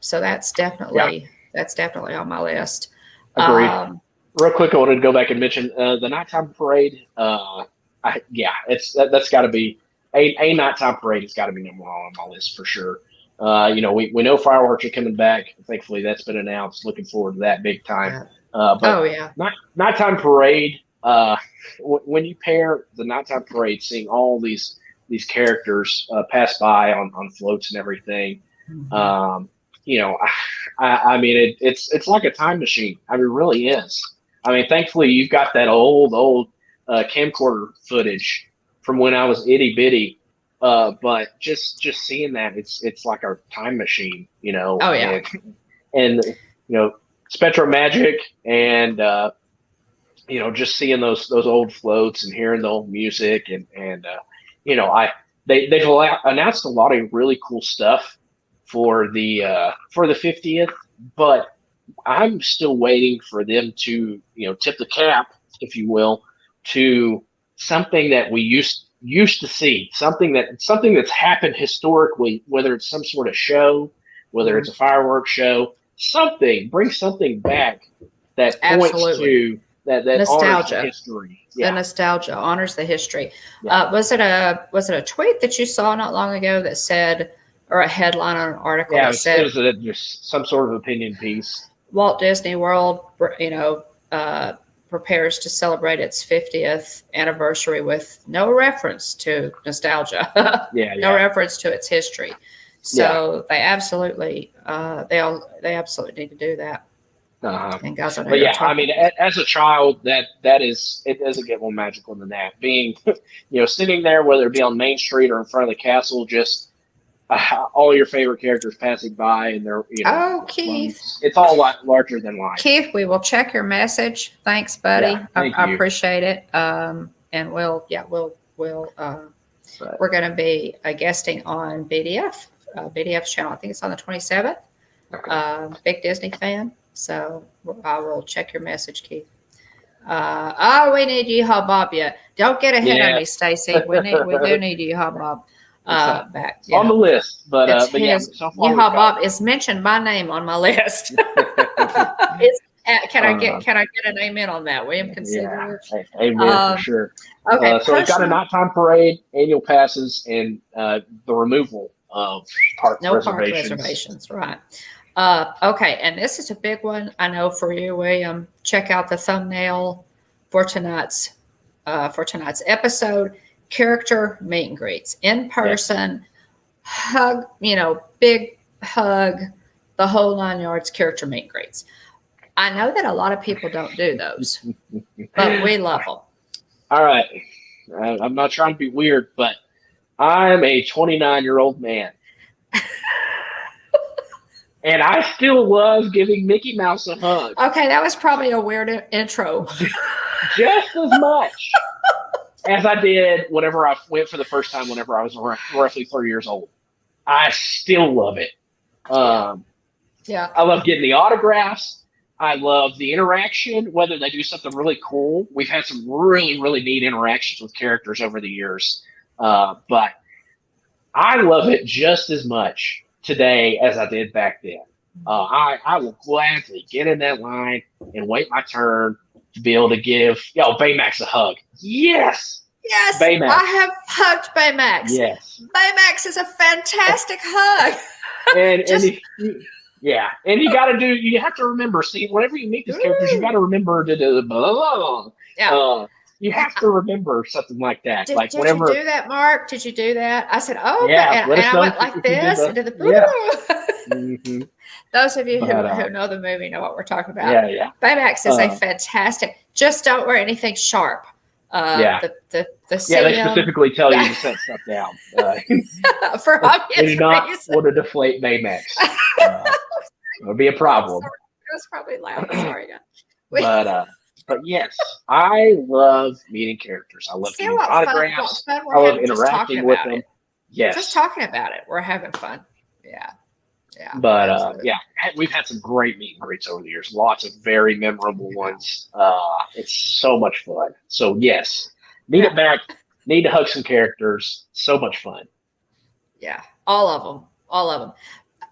so that's definitely on my list. Agreed. Real quick, I wanted to go back and mention the nighttime parade. That's got to be a nighttime parade. Has got to be number 1 on my list for sure. We know fireworks are coming back. Thankfully, that's been announced. Looking forward to that big time. Nighttime parade. When you pair the nighttime parade, seeing all these characters pass by on floats and everything, I mean, it's like a time machine. I mean, it really is. I mean, thankfully, you've got that old camcorder footage from when I was itty bitty. But just seeing that, it's like a time machine, Oh yeah. And Spectro Magic, and just seeing those old floats and hearing the old music, and they've announced a lot of really cool stuff for the 50th, but I'm still waiting for them to tip the cap, if you will, to something that we used to see, something that's happened historically, whether it's some sort of show, whether it's a fireworks show, bring something back that points to that nostalgia. Honors the history. The nostalgia honors the history. Was it a tweet that you saw not long ago that said, or a headline on an article that said, it was just some sort of opinion piece? Walt Disney World, prepares to celebrate its 50th anniversary with no reference to nostalgia. No reference to its history. So they absolutely they absolutely need to do that. And guys, I mean, as a child, it doesn't get more magical than that. Being, sitting there, whether it be on Main Street or in front of the castle, just all your favorite characters passing by, and they're Keith, it's all larger than life. Keith, we will check your message. Thanks, buddy. Thank I you. appreciate it. And we're going to be guesting on BDF's channel. I think it's on the 27th. Okay. Big Disney fan, so I will check your message, Keith. We need Yeehaw Bob yet. Don't get ahead of me, Stacy. We do need Yeehaw Bob. Back on the list, but so far Yeehaw Bob is mentioned by name on my list. Can I get an amen on that, William? Consider amen for sure. Okay, so we've got a nighttime parade, annual passes, and the removal of park reservations. Right. Okay, and this is a big one, I know, for you, William. Check out the thumbnail for tonight's episode. Character meet and greets in person, hug, big hug, the whole 9 yards. Character meet and greets. I know that a lot of people don't do those, but we love them. All right, I'm not trying to be weird, but I'm a 29-year-old man, and I still love giving Mickey Mouse a hug. Okay, that was probably a weird intro. Just as much as I did whenever I went for the first time, whenever I was roughly 3 years old. I still love it. I love getting the autographs. I love the interaction, whether they do something really cool. We've had some really, really neat interactions with characters over the years. But I love it just as much today as I did back then. I will gladly get in that line and wait my turn to be able to give Baymax a hug. Yes, Baymax. I have hugged Baymax. Yes, Baymax is a fantastic hug. And you got to do. You have to remember. See, whenever you meet these characters, you got to remember to do blah, blah, blah. Yeah. You have to remember something like that. Did you do that, Mark? Did you do that? I said, and I went like this and did the mm-hmm. Those of you who know the movie know what we're talking about. Yeah. Baymax is a fantastic. Just don't wear anything sharp. The they specifically tell you to set stuff down. For obvious reasons. Do not reasons. want to deflate Baymax. It'll be a problem. It was probably loud. Sorry, But yes, I love meeting characters. I love getting autographs. I love interacting with them. Yes. Just talking about it. We're having fun. Yeah. Yeah, But absolutely. we've had some great meet and greets over the years. Lots of very memorable ones. It's so much fun. So yes, need Yeah, it back. Need to hug some characters. So much fun. yeah, all of them, all of them.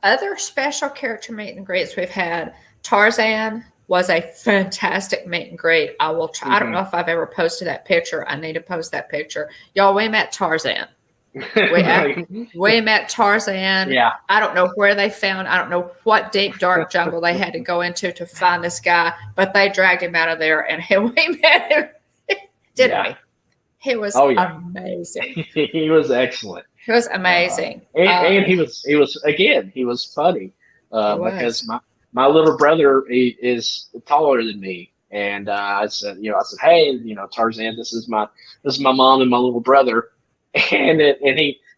Other special character meet and greets we've had. Tarzan was a fantastic meet and greet. I will try. I don't know if I've ever posted that picture. I need to post that picture. Y'all, we met Tarzan. We met Tarzan. Yeah. I don't know where they found. I don't know what deep dark jungle they had to go into to find this guy, but they dragged him out of there, and we met him, didn't we? He was amazing. He was excellent. He was amazing. And he was funny because my little brother is taller than me, and I said, hey, Tarzan, this is my mom and my little brother, and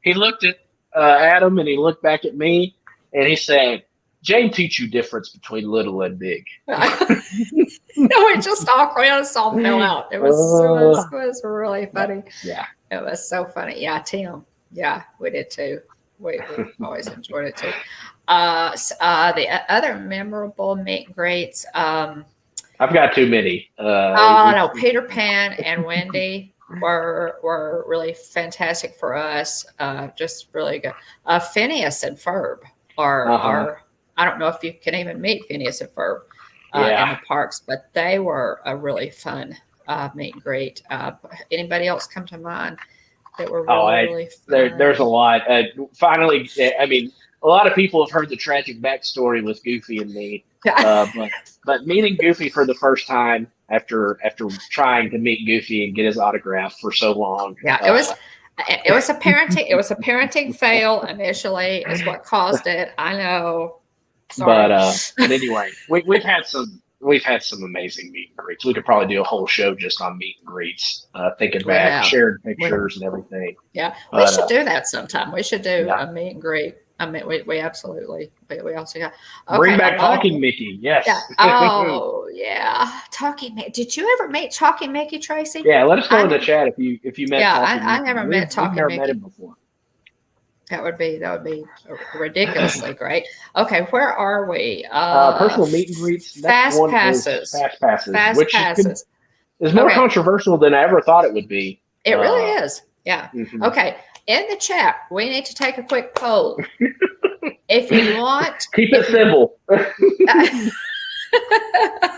he looked at him, and he looked back at me, and he said, Jane teach you difference between little and big. No, it just awkward. It all fell out. It was really funny. Yeah. It was so funny. Yeah, Tim. Yeah, we did too. We always enjoyed it too. The other memorable meet and greets. I've got too many. No, Peter Pan and Wendy were really fantastic for us. Just really good. Phineas and Ferb are I don't know if you can even meet Phineas and Ferb in the parks, but they were a really fun meet and greet. Anybody else come to mind that were really fun? There's a lot. Finally, I mean, a lot of people have heard the tragic backstory with Goofy and me, but meeting Goofy for the first time after trying to meet Goofy and get his autograph for so long. Yeah, it was a parenting fail initially is what caused it. I know. Sorry. But anyway, we've had some amazing meet and greets. We could probably do a whole show just on meet and greets, thinking back, sharing pictures and everything. Yeah, we should do that sometime. We should do a meet and greet. I mean, we absolutely. We also got bring back Talking Mickey. Yes. Yeah. Oh yeah, Talking Mickey. Did you ever meet Talking Mickey, Tracy? Yeah, let us know in the chat if you met. Yeah, Talking I never met Talking Mickey. Never met him before. That would be ridiculously great. Okay, where are we? Personal meet and greets. Fast passes. Fast passes. Fast passes. Is more controversial than I ever thought it would be. It really is. Yeah. Mm-hmm. Okay. In the chat, we need to take a quick poll. If you want, keep it simple.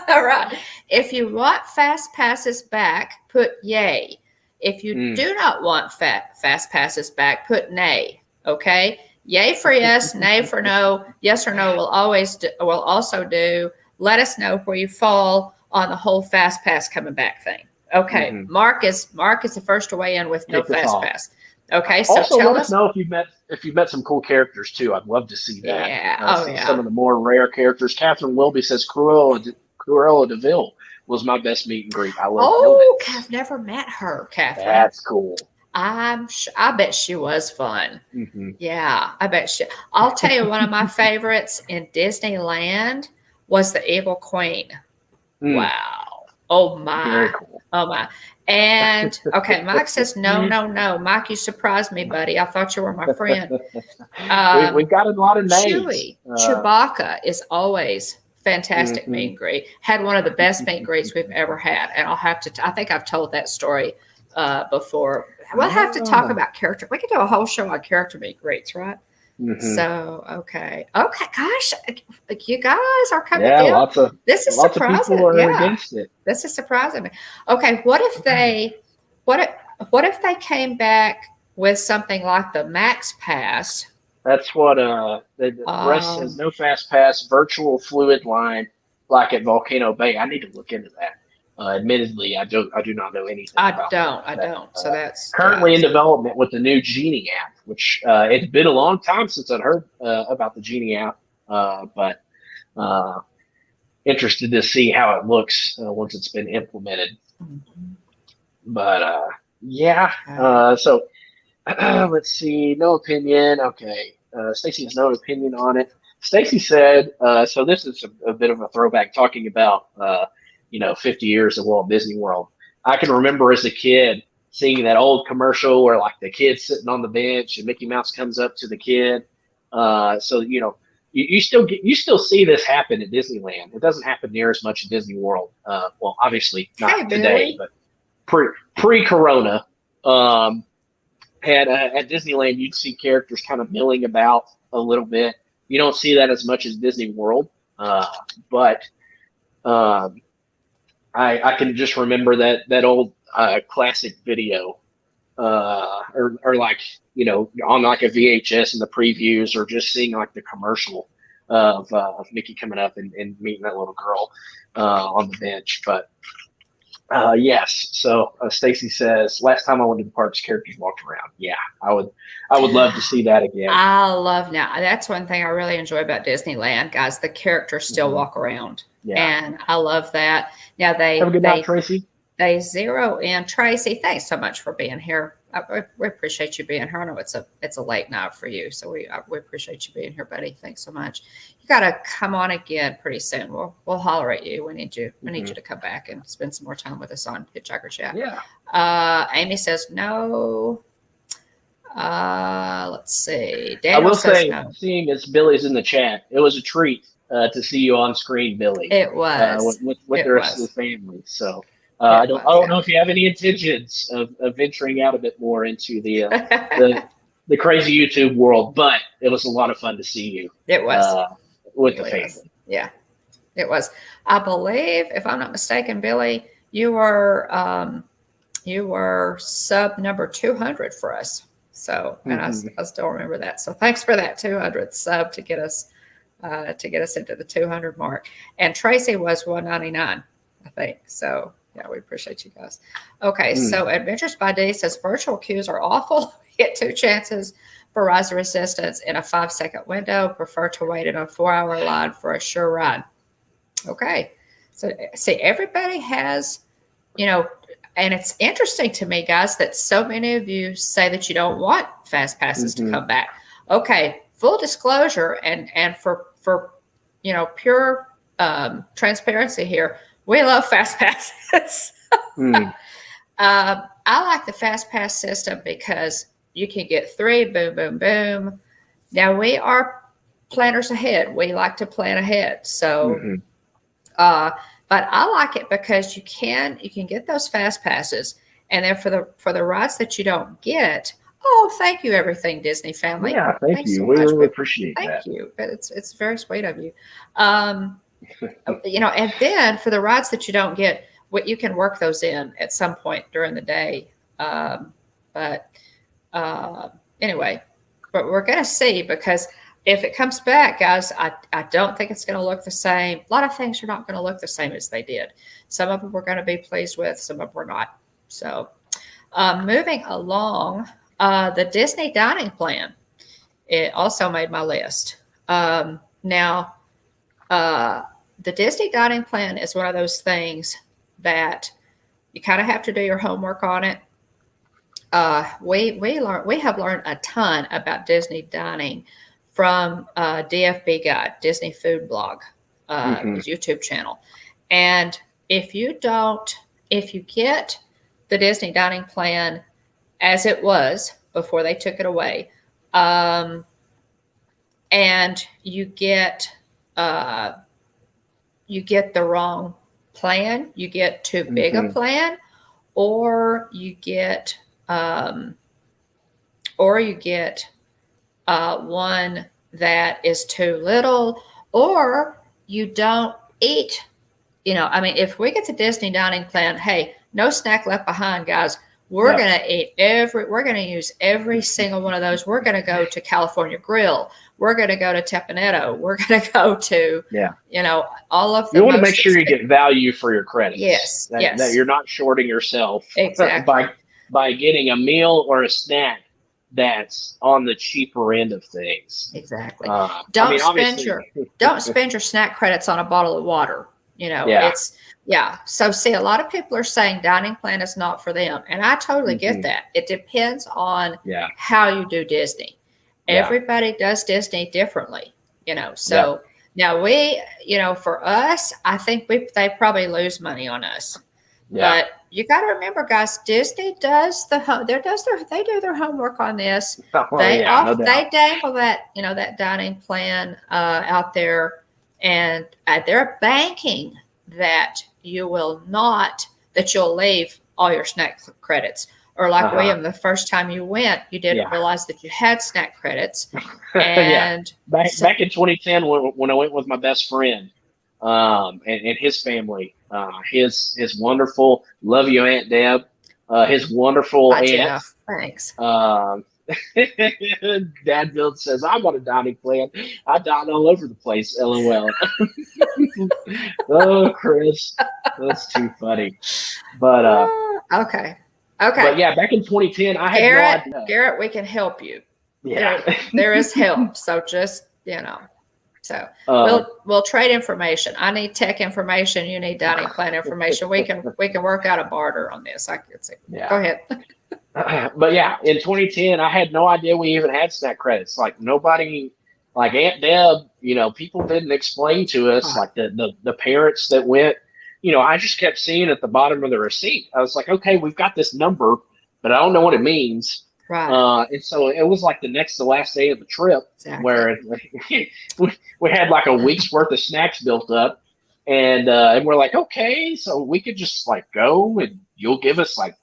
All right. If you want fast passes back, put yay. If you do not want fast passes back, put nay. Okay. Yay for yes, nay for no. Yes or no will also do. Let us know where you fall on the whole fast pass coming back thing. Okay. Mm-hmm. Mark is the first to weigh in with no fast pass. Okay. So also let us know if you've met some cool characters too. I'd love to see that. Yeah. Some of the more rare characters. Catherine Wilby says Cruella DeVille was my best meet and greet. I love I've never met her, Catherine. That's cool. I bet she was fun. Mm-hmm. Yeah, I bet she. I'll tell you, one of my favorites in Disneyland was the Evil Queen. Wow. Oh my. Very cool. Oh my. And okay, Mike says no. Mike, you surprised me, buddy. I thought you were my friend. We've got a lot of names. Chewie. Chewbacca is always fantastic meet and greet. Had one of the best meet and greets we've ever had. And I'll have to, I think I've told that story before. We'll have to talk about character. We could do a whole show on character meet and greets, right? Mm-hmm. So, okay. Gosh, you guys are coming in. This is surprising. Lots of people are against it. This is surprising me. Okay. What if they came back with something like the Max Pass? That's what the rest says. No fast pass, virtual fluid line, like at Volcano Bay. I need to look into that. Admittedly, I do not know anything. I don't. So that's currently in development with the new Genie app, which it's been a long time since I'd heard about the Genie app, but interested to see how it looks once it's been implemented. Mm-hmm. But so let's see. No opinion. Okay. Stacy has no opinion on it. Stacy said, so this is a bit of a throwback talking about 50 years of Walt Disney World. I can remember as a kid seeing that old commercial where like the kid's sitting on the bench and Mickey Mouse comes up to the kid. So you still see this happen at Disneyland. It doesn't happen near as much at Disney World. Well, obviously not today, but pre-corona, at Disneyland, you'd see characters kind of milling about a little bit. You don't see that as much as Disney World, but I can just remember that old classic video, or like, on like a VHS in the previews, or just seeing like the commercial of Mickey coming up and meeting that little girl on the bench. But yes, so Stacy says, last time I went to the parks, characters walked around. Yeah, I would love to see that again. Now that's one thing I really enjoy about Disneyland, guys. The characters still walk around. Yeah. And I love that. Now have a good night, Tracy. They zero in. Tracy, thanks so much for being here. We appreciate you being here. I know it's a late night for you, so we appreciate you being here, buddy. Thanks so much. You got to come on again pretty soon. We'll holler at you. We need you. We need you to come back and spend some more time with us on Hitchhiker Chat. Yeah. Amy says no. Let's see. Daniel I will say, no. Seeing as Billy's in the chat, it was a treat to see you on screen, Billy. It was with the rest of the family. So. I don't know if you have any intentions of venturing out a bit more into the crazy YouTube world, but it was a lot of fun to see you. It was with the family. Yeah, it was. I believe, if I'm not mistaken, Billy, you were sub number 200 for us. So, and I still remember that. So thanks for that 200th sub to get us into the 200 mark. And Tracy was 199, I think. So. Yeah, we appreciate you guys. Okay, so Adventures by D says virtual queues are awful. Get 2 chances for rise of resistance in a 5-second window. Prefer to wait in a 4-hour line for a sure ride. Okay, so see, everybody has, and it's interesting to me, guys, that so many of you say that you don't want fast passes to come back. Okay, full disclosure and for pure transparency here. We love fast passes. I like the fast pass system because you can get 3, boom, boom, boom. Now we are planners ahead. We like to plan ahead. So, but I like it because you can get those fast passes, and then for the rides that you don't get. Oh, thank you, Everything Disney family. Yeah, thank you. So we really appreciate that. Thank you. But it's very sweet of you. And then for the rides that you don't get, you can work those in at some point during the day. Anyway, but we're going to see, because if it comes back, guys, I don't think it's going to look the same. A lot of things are not going to look the same as they did. Some of them we're going to be pleased with, some of them we're not. So moving along, the Disney dining plan, it also made my list. Now, the Disney dining plan is one of those things that you kind of have to do your homework on it. We have learned a ton about Disney dining from DFB Guide, Disney Food Blog, his YouTube channel. And if you get the Disney dining plan as it was before they took it away, and you get the wrong plan, you get too big a plan, or you get one that is too little, or you don't eat. If we get the Disney dining plan, hey, no snack left behind, guys. We're going to eat we're going to use every single one of those. We're going to go to California Grill. We're going to go to Tepanetto. We're going to go to, all of the. You want to make sure you get value for your credits. Yes. That you're not shorting yourself exactly by getting a meal or a snack that's on the cheaper end of things. Exactly. Don't spend your snack credits on a bottle of water. So see, a lot of people are saying dining plan is not for them. And I totally get that. It depends on how you do Disney. Everybody does Disney differently, So now we, for us, I think they probably lose money on us. But, you got to remember, guys, Disney does they do their homework on this. Oh, yeah, no doubt. They dangle that, that dining plan out there, and they're banking that you'll leave all your snack credits. Or like William, the first time you went, you didn't realize that you had snack credits. And back in 2010, when I went with my best friend, and his family, his wonderful, love you, Aunt Deb, his wonderful aunt. Jeff, thanks. Dad Bill says, I'm on a dining plan. I dine all over the place, LOL. Oh, Chris, that's too funny. But okay. But yeah, back in 2010, I had no idea. Garrett, we can help you. Yeah, there is help. So just so we'll trade information. I need tech information. You need dining plan information. We can work out a barter on this. I could say. Yeah. Go ahead. But yeah, in 2010, I had no idea we even had snack credits. Like nobody, like Aunt Deb, people didn't explain to us, like the parents that went. I just kept seeing at the bottom of the receipt. I was like, okay, we've got this number, but I don't know what it means. Right. And so it was like the next to last day of the trip where we had like a week's worth of snacks built up, and we're like, okay, so we could just like go and you'll give us like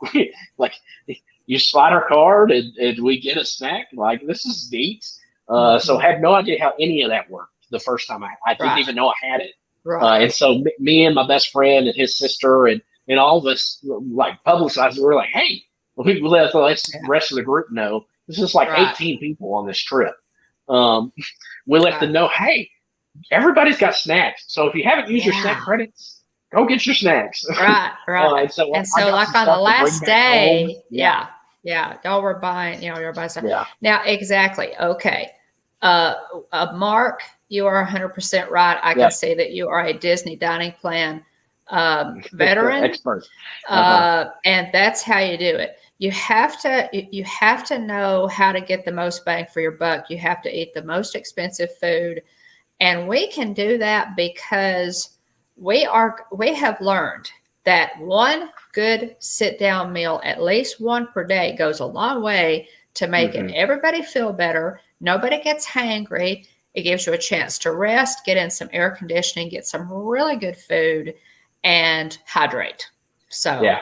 you slide our card and we get a snack. Like, this is neat. So I had no idea how any of that worked the first time. I didn't even know I had it. Right. And so me and my best friend and his sister and all of us like publicized it. We were like, hey, we let the rest of the group know. This is like 18 people on this trip. We let them know, hey, everybody's got snacks. So if you haven't used your snack credits, go get your snacks. Right. And so like on the last day, y'all were buying, you're buying stuff. Yeah. Now, exactly. Okay. Mark, you are 100% right. I can see that you are a Disney dining plan veteran, expert, and that's how you do it. You have to know how to get the most bang for your buck. You have to eat the most expensive food, and we can do that because we have learned that one good sit down meal, at least one per day, goes a long way to making everybody feel better. Nobody gets hangry. It gives you a chance to rest, get in some air conditioning, get some really good food, and hydrate. So,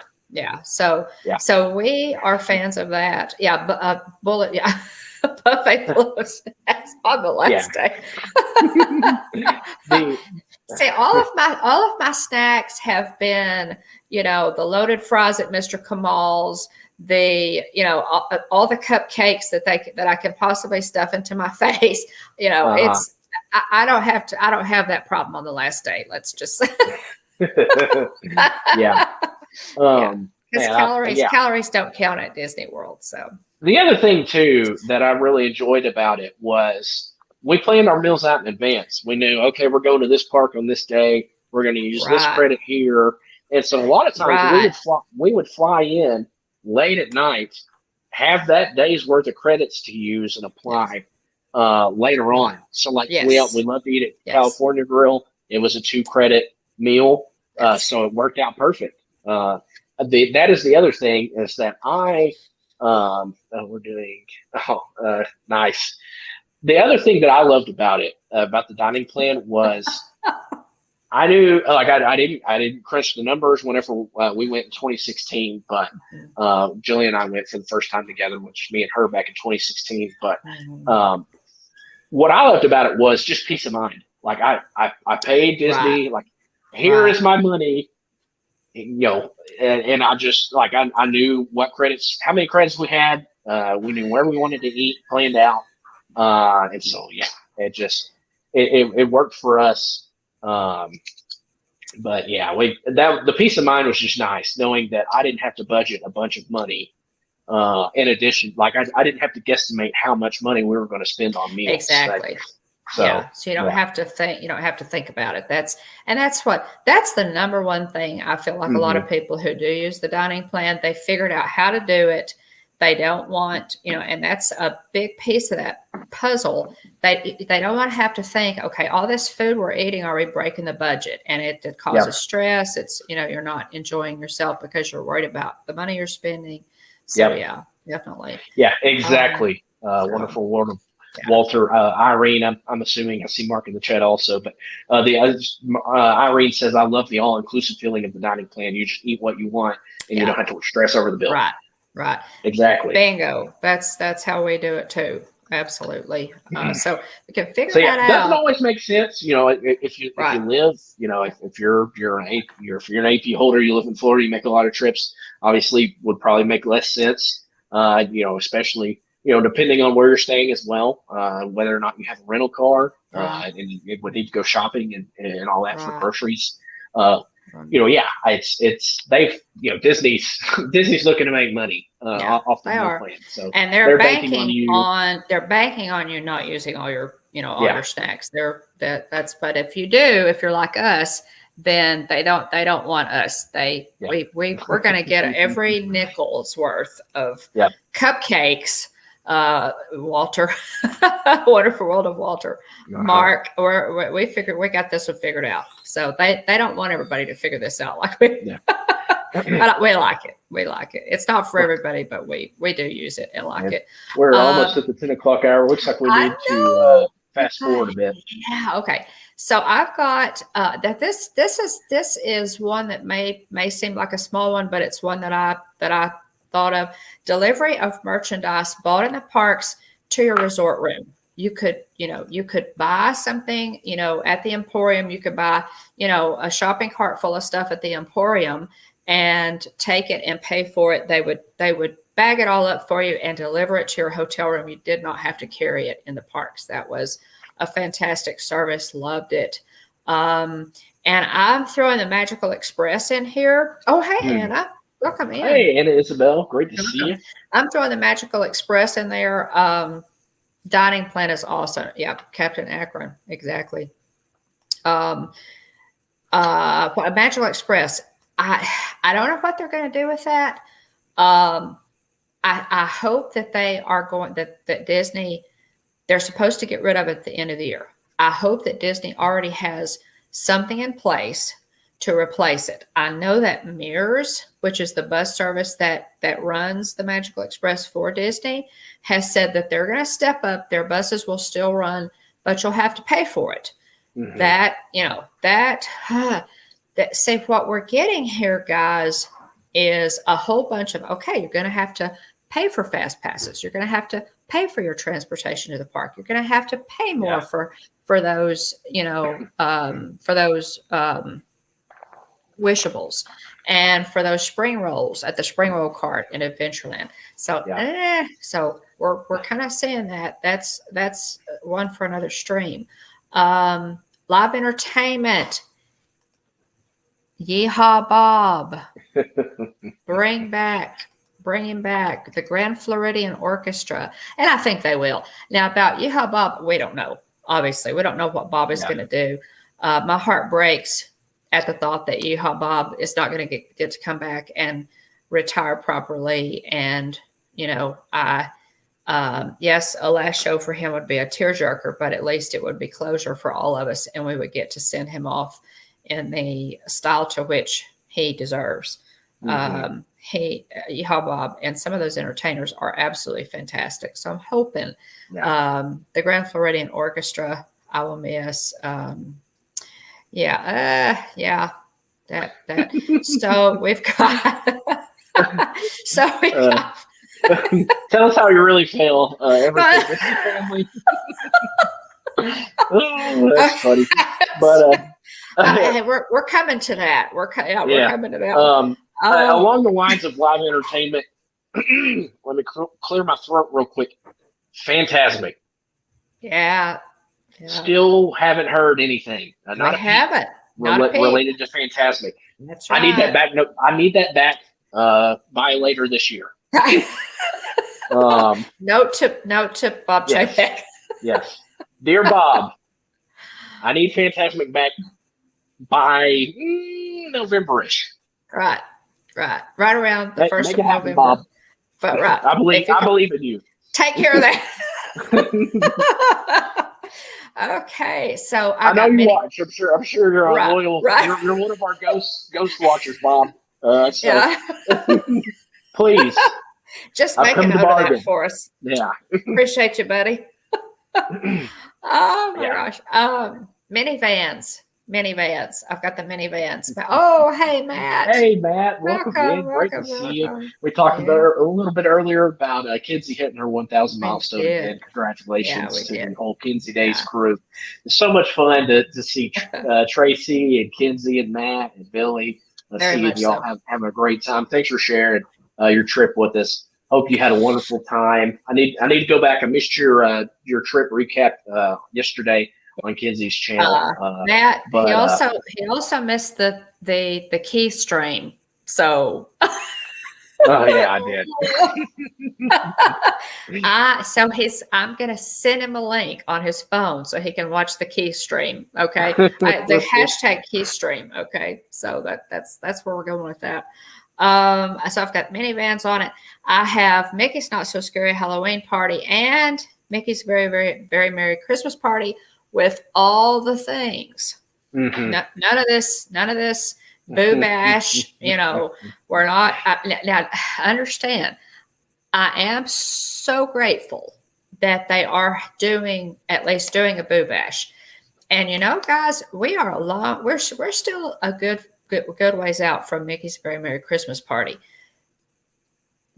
So we are fans of that. Yeah, bullet. Yeah, buffet full of snacks on the last day. See, all of my snacks have been, the loaded fries at Mr. Kamal's, the all the cupcakes that I can possibly stuff into my face. It's I don't have that problem on the last day. Let's just say. Because calories don't count at Disney World. So the other thing too that I really enjoyed about it was we planned our meals out in advance. We knew, okay, we're going to this park on this day. We're going to use this credit here, and so a lot of times we would fly in late at night, have that day's worth of credits to use and apply later on. So like we love to eat at California Grill. It was a 2-credit meal, so it worked out perfect. That is the other thing is that we're doing nice. The other thing that I loved about it, about the dining plan, was I knew, I didn't crunch the numbers whenever we went in 2016, but Jillian and I went for the first time together, which me and her back in 2016. But what I loved about it was just peace of mind. Like I paid Disney, like here is my money, and I just I knew how many credits we had. We knew where we wanted to eat, planned out. And so, it worked for us. But the peace of mind was just nice knowing that I didn't have to budget a bunch of money. In addition, I didn't have to guesstimate how much money we were going to spend on meals. Exactly. So you don't have to think. You don't have to think about it. That's the number one thing. I feel like a lot of people who do use the dining plan, they figured out how to do it. They don't want, and that's a big piece of that puzzle. They don't want to have to think, okay, all this food we're eating, are we breaking the budget? And it causes stress. It's, you're not enjoying yourself because you're worried about the money you're spending. So yeah, definitely. Yeah, exactly. Wonderful World of Walter. Irene, I'm assuming I see Mark in the chat also, but Irene says, I love the all-inclusive feeling of the dining plan. You just eat what you want and you don't have to stress over the bill. Right. Exactly. Bingo. That's how we do it too. Absolutely. So we can figure that out. It doesn't always make sense, if you live, if you're an AP holder, you live in Florida, you make a lot of trips, obviously would probably make less sense. Especially depending on where you're staying as well, whether or not you have a rental car, and you would need to go shopping and all that for groceries. It's they've Disney's looking to make money off the meal plan. So and they're banking on you not using all your all your snacks. But if you're like us, then they don't want us. We're going to get every nickel's worth of cupcakes. Walter, Wonderful World of Walter, Mark, we figured we got this one figured out. So they don't want everybody to figure this out like we. We like it. We like it. It's not for everybody, but we do use it and like it. We're almost at the 10 o'clock hour. Looks like we need to fast forward a bit. Yeah. Okay. So I've got that. This is one that may seem like a small one, but it's one that I thought of. Delivery of merchandise bought in the parks to your resort room. You could buy something, at the Emporium. You could buy, a shopping cart full of stuff at the Emporium and take it and pay for it. They would bag it all up for you and deliver it to your hotel room. You did not have to carry it in the parks. That was a fantastic service. Loved it. And I'm throwing the Magical Express in here. Oh, hey, Anna. Welcome in. Hey, Anna Isabel. Great to see you. I'm throwing the Magical Express in there. Dining plan is awesome. Yeah, Captain Akron. Exactly. A Magical Express. I don't know what they're going to do with that. I hope that they are going that Disney, they're supposed to get rid of it at the end of the year. I hope that Disney already has something in place to replace it. I know that Mears, which is the bus service that runs the Magical Express for Disney, has said that they're going to step up. Their buses will still run, but you'll have to pay for it. Mm-hmm. See, what we're getting here, guys, is a whole bunch of, you're going to have to pay for fast passes. You're going to have to pay for your transportation to the park. You're going to have to pay more for those, for those wishables and for those spring rolls at the spring roll cart in Adventureland. So, so we're kind of saying that that's one for another stream. Live entertainment. Yeehaw Bob. Bring him back the Grand Floridian Orchestra. And I think they will. Now about Yeehaw Bob, we don't know. Obviously, we don't know what Bob is going to do. My heart breaks at the thought that Yeehaw Bob is not going to get to come back and retire properly. And, yes, a last show for him would be a tearjerker, but at least it would be closure for all of us. And we would get to send him off in the style to which he deserves. Mm-hmm. Yeehaw Bob and some of those entertainers are absolutely fantastic. So I'm hoping the Grand Floridian Orchestra I will miss. That. So we've got. Tell us how you really feel. Everything with your family. That's funny. But we're coming to that. We're coming to that. Along the lines of live entertainment, let me clear my throat real quick. Phantasmic. Yeah. Still haven't heard anything. Related to Phantasmic. That's right. I need that back. No, I need that back by later this year. Note to Bob Chapek. Yes. Dear Bob, I need Phantasmic back by November-ish. Right around the 1st of November. Bob. But right, I believe in you. Take care of that. Okay, so I know got you many. watch. I'm sure you're a Right, loyal. right. You're one of our ghost watchers, Bob. So Yeah. please, Just I've make a come to note of that bargain. for us. Yeah. Appreciate you, buddy. Oh my Yeah. gosh. Minivans. Minivans. I've got the minivans. Oh, hey, Matt. Hey, Matt. Welcome Welcome, in. Great to welcome, see you. welcome. We talked Yeah, about a little bit earlier about Kinsey hitting her 1,000 we milestone again. did. Yeah, Congratulations we to the did. whole Kinsey Days Yeah. crew. It's so much fun to see Tracy and Kinsey and Matt and Billy. Very Seeing much you all so. having a great time. Thanks for sharing your trip with us. Hope you had a wonderful time. I need to go back. I missed your trip recap yesterday on Kinsey's channel. Matt, But he also missed the key stream. So oh yeah, I did. I'm gonna send him a link on his phone so he can watch the key stream. Okay, the hashtag key stream. Okay, so that's where we're going with that. So I've got minivans on it. I have Mickey's Not So Scary Halloween Party and Mickey's Very, Very, Very Merry Christmas Party with all the things. Mm-hmm. None of this boo bash. We're not. Now, understand, I am so grateful that they are at least doing a boo bash. And guys, we're still a good ways out from Mickey's Very Merry Christmas Party.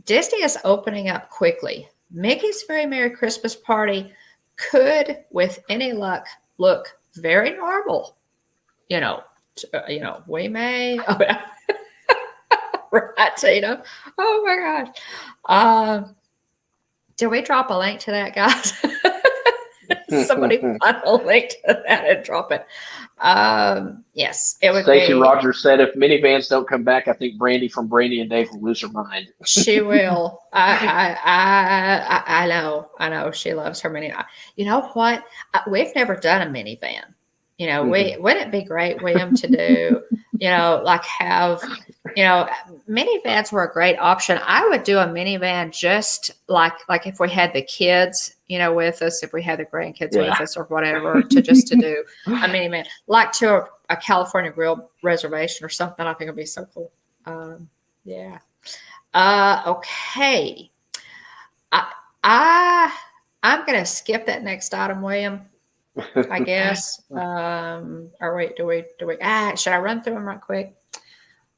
Disney is opening up quickly. Mickey's Very Merry Christmas Party could, with any luck, look very normal. We may. Oh, yeah. Right, Tina. Oh my gosh. Did we drop a link to that, guys? Somebody find a link to that and drop it. Yes, it would Stacey be. Rogers said if minivans don't come back, I think Brandy from Brandy and Dave will lose her mind. She will. I know. She loves her mini. You know what? We've never done a minivan. Wouldn't it be great, William, to do, have, minivans were a great option. I would do a minivan just like if we had the kids, with us, if we had the grandkids with us or whatever, to do a minivan, like to a California Grill reservation or something. I think it'd be so cool. Yeah. Okay. I'm going to skip that next item, William. I guess. Or wait, do we? Should I run through them right quick?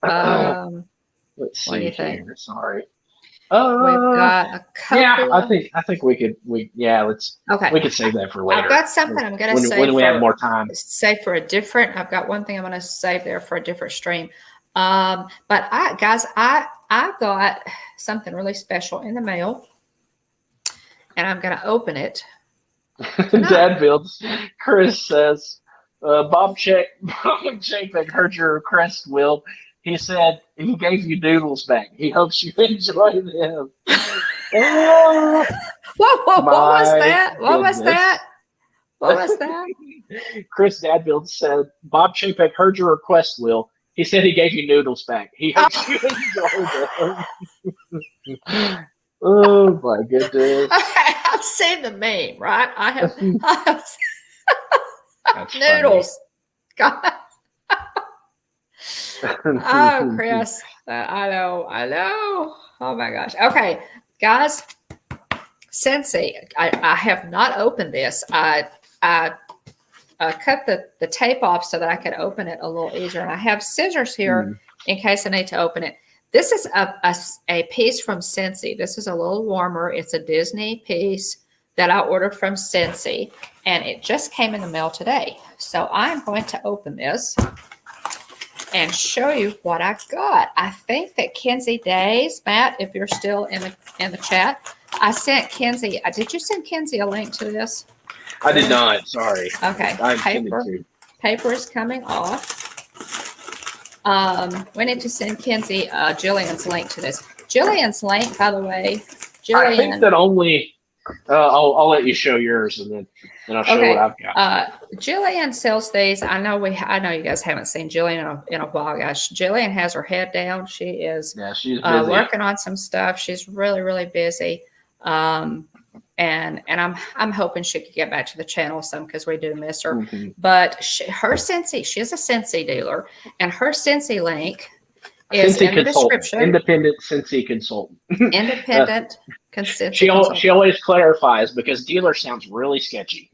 Let's see. What do you think? Sorry. We've got a couple. Yeah, I think we could. Let's. Okay. We could save that for later. I've got something I'm going to save when we have more time. Save for a different. I've got one thing I'm going to save there for a different stream. But I got something really special in the mail, and I'm going to open it. Dad builds. Chris says, Bob Chapek heard your request, Will. He said he gave you noodles back. He hopes you enjoy them. Whoa, what was that? What was that? What was that? Chris Dadfield said, Bob Chapek heard your request, Will. He said he gave you noodles back. He hopes you enjoy them. Oh, my goodness. I've seen the meme, right? I have seen That's noodles. God. Oh, Chris. I know. Oh, my gosh. Okay, guys. Scentsy. I have not opened this. I cut the tape off so that I could open it a little easier. And I have scissors here in case I need to open it. This is a piece from Scentsy. This is a little warmer. It's a Disney piece that I ordered from Scentsy, and it just came in the mail today. So I'm going to open this and show you what I got. I think that Kinsey Days, Matt, if you're still in the chat, I sent Kinsey. Did you send Kinsey a link to this? I did not. Sorry. Okay. Paper is coming off. We need to send Kinsey Jillian's link to this. Jillian's link, by the way. I think that only I'll let you show yours, and then I'll show what I've got. Jillian sells these. I know you guys haven't seen Jillian in a while, guys. Jillian has her head down. She is she's busy. working on some stuff. She's really, really busy. And I'm hoping she could get back to the channel some because we do miss her. Mm-hmm. But her Scentsy, she's a Scentsy dealer, and her Scentsy link is Scentsy in the description. Independent Scentsy consultant. Independent consultant. She always clarifies because dealer sounds really sketchy.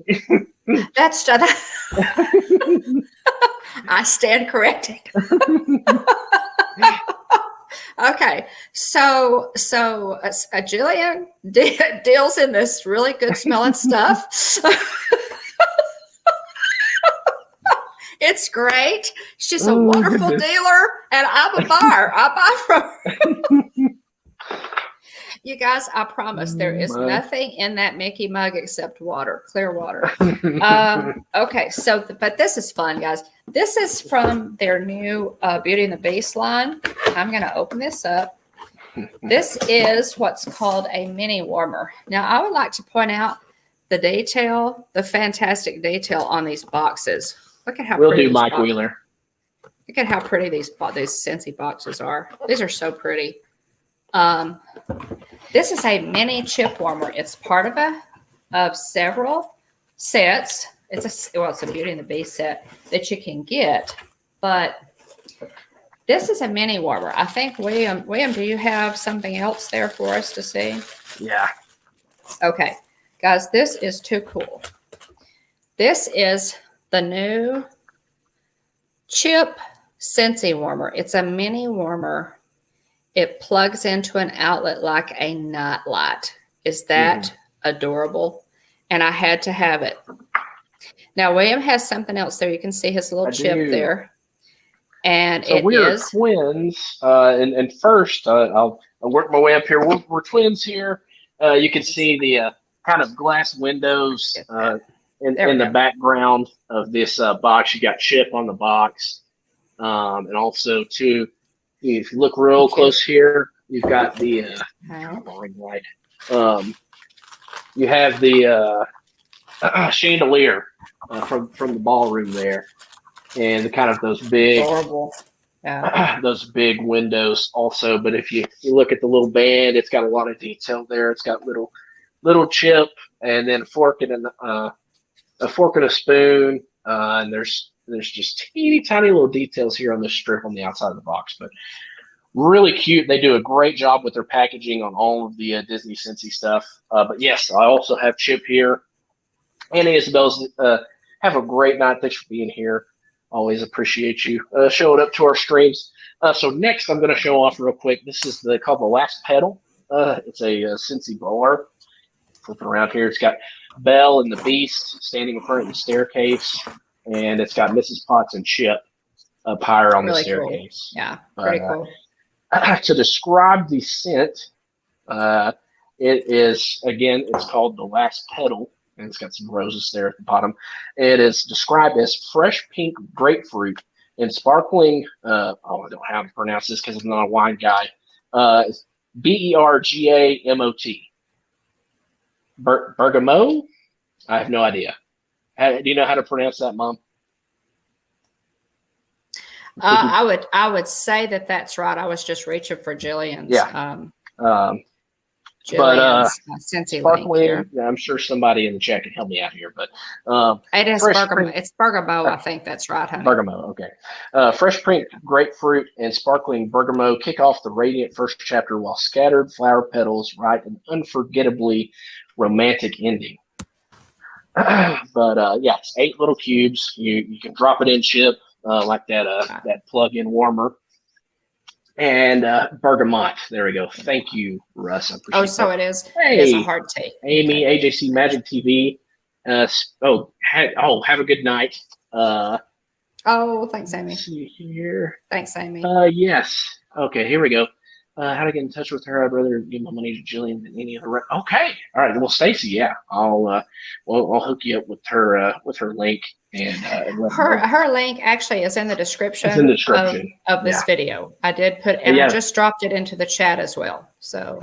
That's I stand corrected. Okay, so Jillian deals in this really good smelling stuff. It's great. She's a wonderful dealer, and I'm a buyer. I buy from her. You guys, I promise there is nothing in that Mickey mug except water, clear water. Okay, but this is fun, guys. This is from their new Beauty and the Beast line. I'm going to open this up. This is what's called a mini warmer. Now, I would like to point out the fantastic detail on these boxes. Look at how pretty. We'll do Mike Wheeler. Look at how pretty these Scentsy boxes are. These are so pretty. This is a mini chip warmer. It's part of several sets. It's a Beauty and the Beast set that you can get, but this is a mini warmer. I think William, do you have something else there for us to see? Yeah. Okay, guys, this is too cool. This is the new chip Scentsy warmer. It's a mini warmer. It plugs into an outlet like a night light. Is that adorable? And I had to have it. Now, William has something else there. You can see his little chip there. And so we are twins. And first, I'll work my way up here. We're twins here. You can see the kind of glass windows in the background of this box. You got Chip on the box. And also, too, if you look real close here, you've got the light. You have the chandelier from the ballroom there, and the kind of those big, those big windows also. But if you look at the little band, it's got a lot of detail there. It's got little Chip, and then a fork and a spoon, and there's just teeny tiny little details here on the strip on the outside of the box, but really cute. They do a great job with their packaging on all of the Disney Scentsy stuff. But yes, I also have Chip here. And Isabel's have a great night. Thanks for being here. Always appreciate you showing up to our streams. So next, I'm going to show off real quick. This is called the Last Petal. It's a Scentsy blower. Flipping around here, it's got Belle and the Beast standing in front of the staircase. And it's got Mrs. Potts and Chip up higher on the staircase. Cool. Yeah, pretty cool. To describe the scent, it's called the Last Petal, and it's got some roses there at the bottom. It is described as fresh pink grapefruit and sparkling, I don't know how to pronounce this because I'm not a wine guy, Bergamot. Bergamot? I have no idea. Do you know how to pronounce that, Mom? I would say that's right. I was just reaching for Jillian's. Yeah. Jillian's Scentsy sparkling. Link I'm sure somebody in the chat can help me out here, but it is Bergamot. It's Bergamot. I think that's right, honey. Bergamot. Okay. Fresh pink grapefruit and sparkling bergamot kick off the radiant first chapter, while scattered flower petals write an unforgettably romantic ending. But it's 8 little cubes. You can drop it in Chip like that plug-in warmer. And bergamot. There we go. Thank you, Russ. I appreciate so that. it is. Hey, it is a hard take. Amy, AJC Magic TV. Have a good night. Thanks, Amy. Let's see here. Thanks, Amy. Yes. Okay, here we go. How to get in touch with her? I'd rather give my money to Jillian than any other. Okay. All right. Well, Stacy, yeah, I'll hook you up with her link and her link actually is in the description. It's in the description of this video. I did put, and I just dropped it into the chat as well. So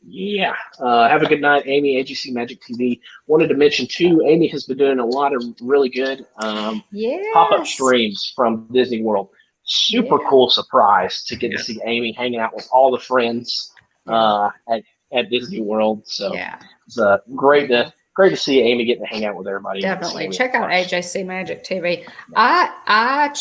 yeah. Have a good night, Amy. AGC Magic TV. Wanted to mention too, Amy has been doing a lot of really good pop-up yes, streams from Disney World. Super yeah, cool surprise to get to see Amy hanging out with all the friends yeah, at Disney World. So yeah. it's great to see Amy getting to hang out with everybody. And see Definitely Amy check out parks. AJC Magic TV. I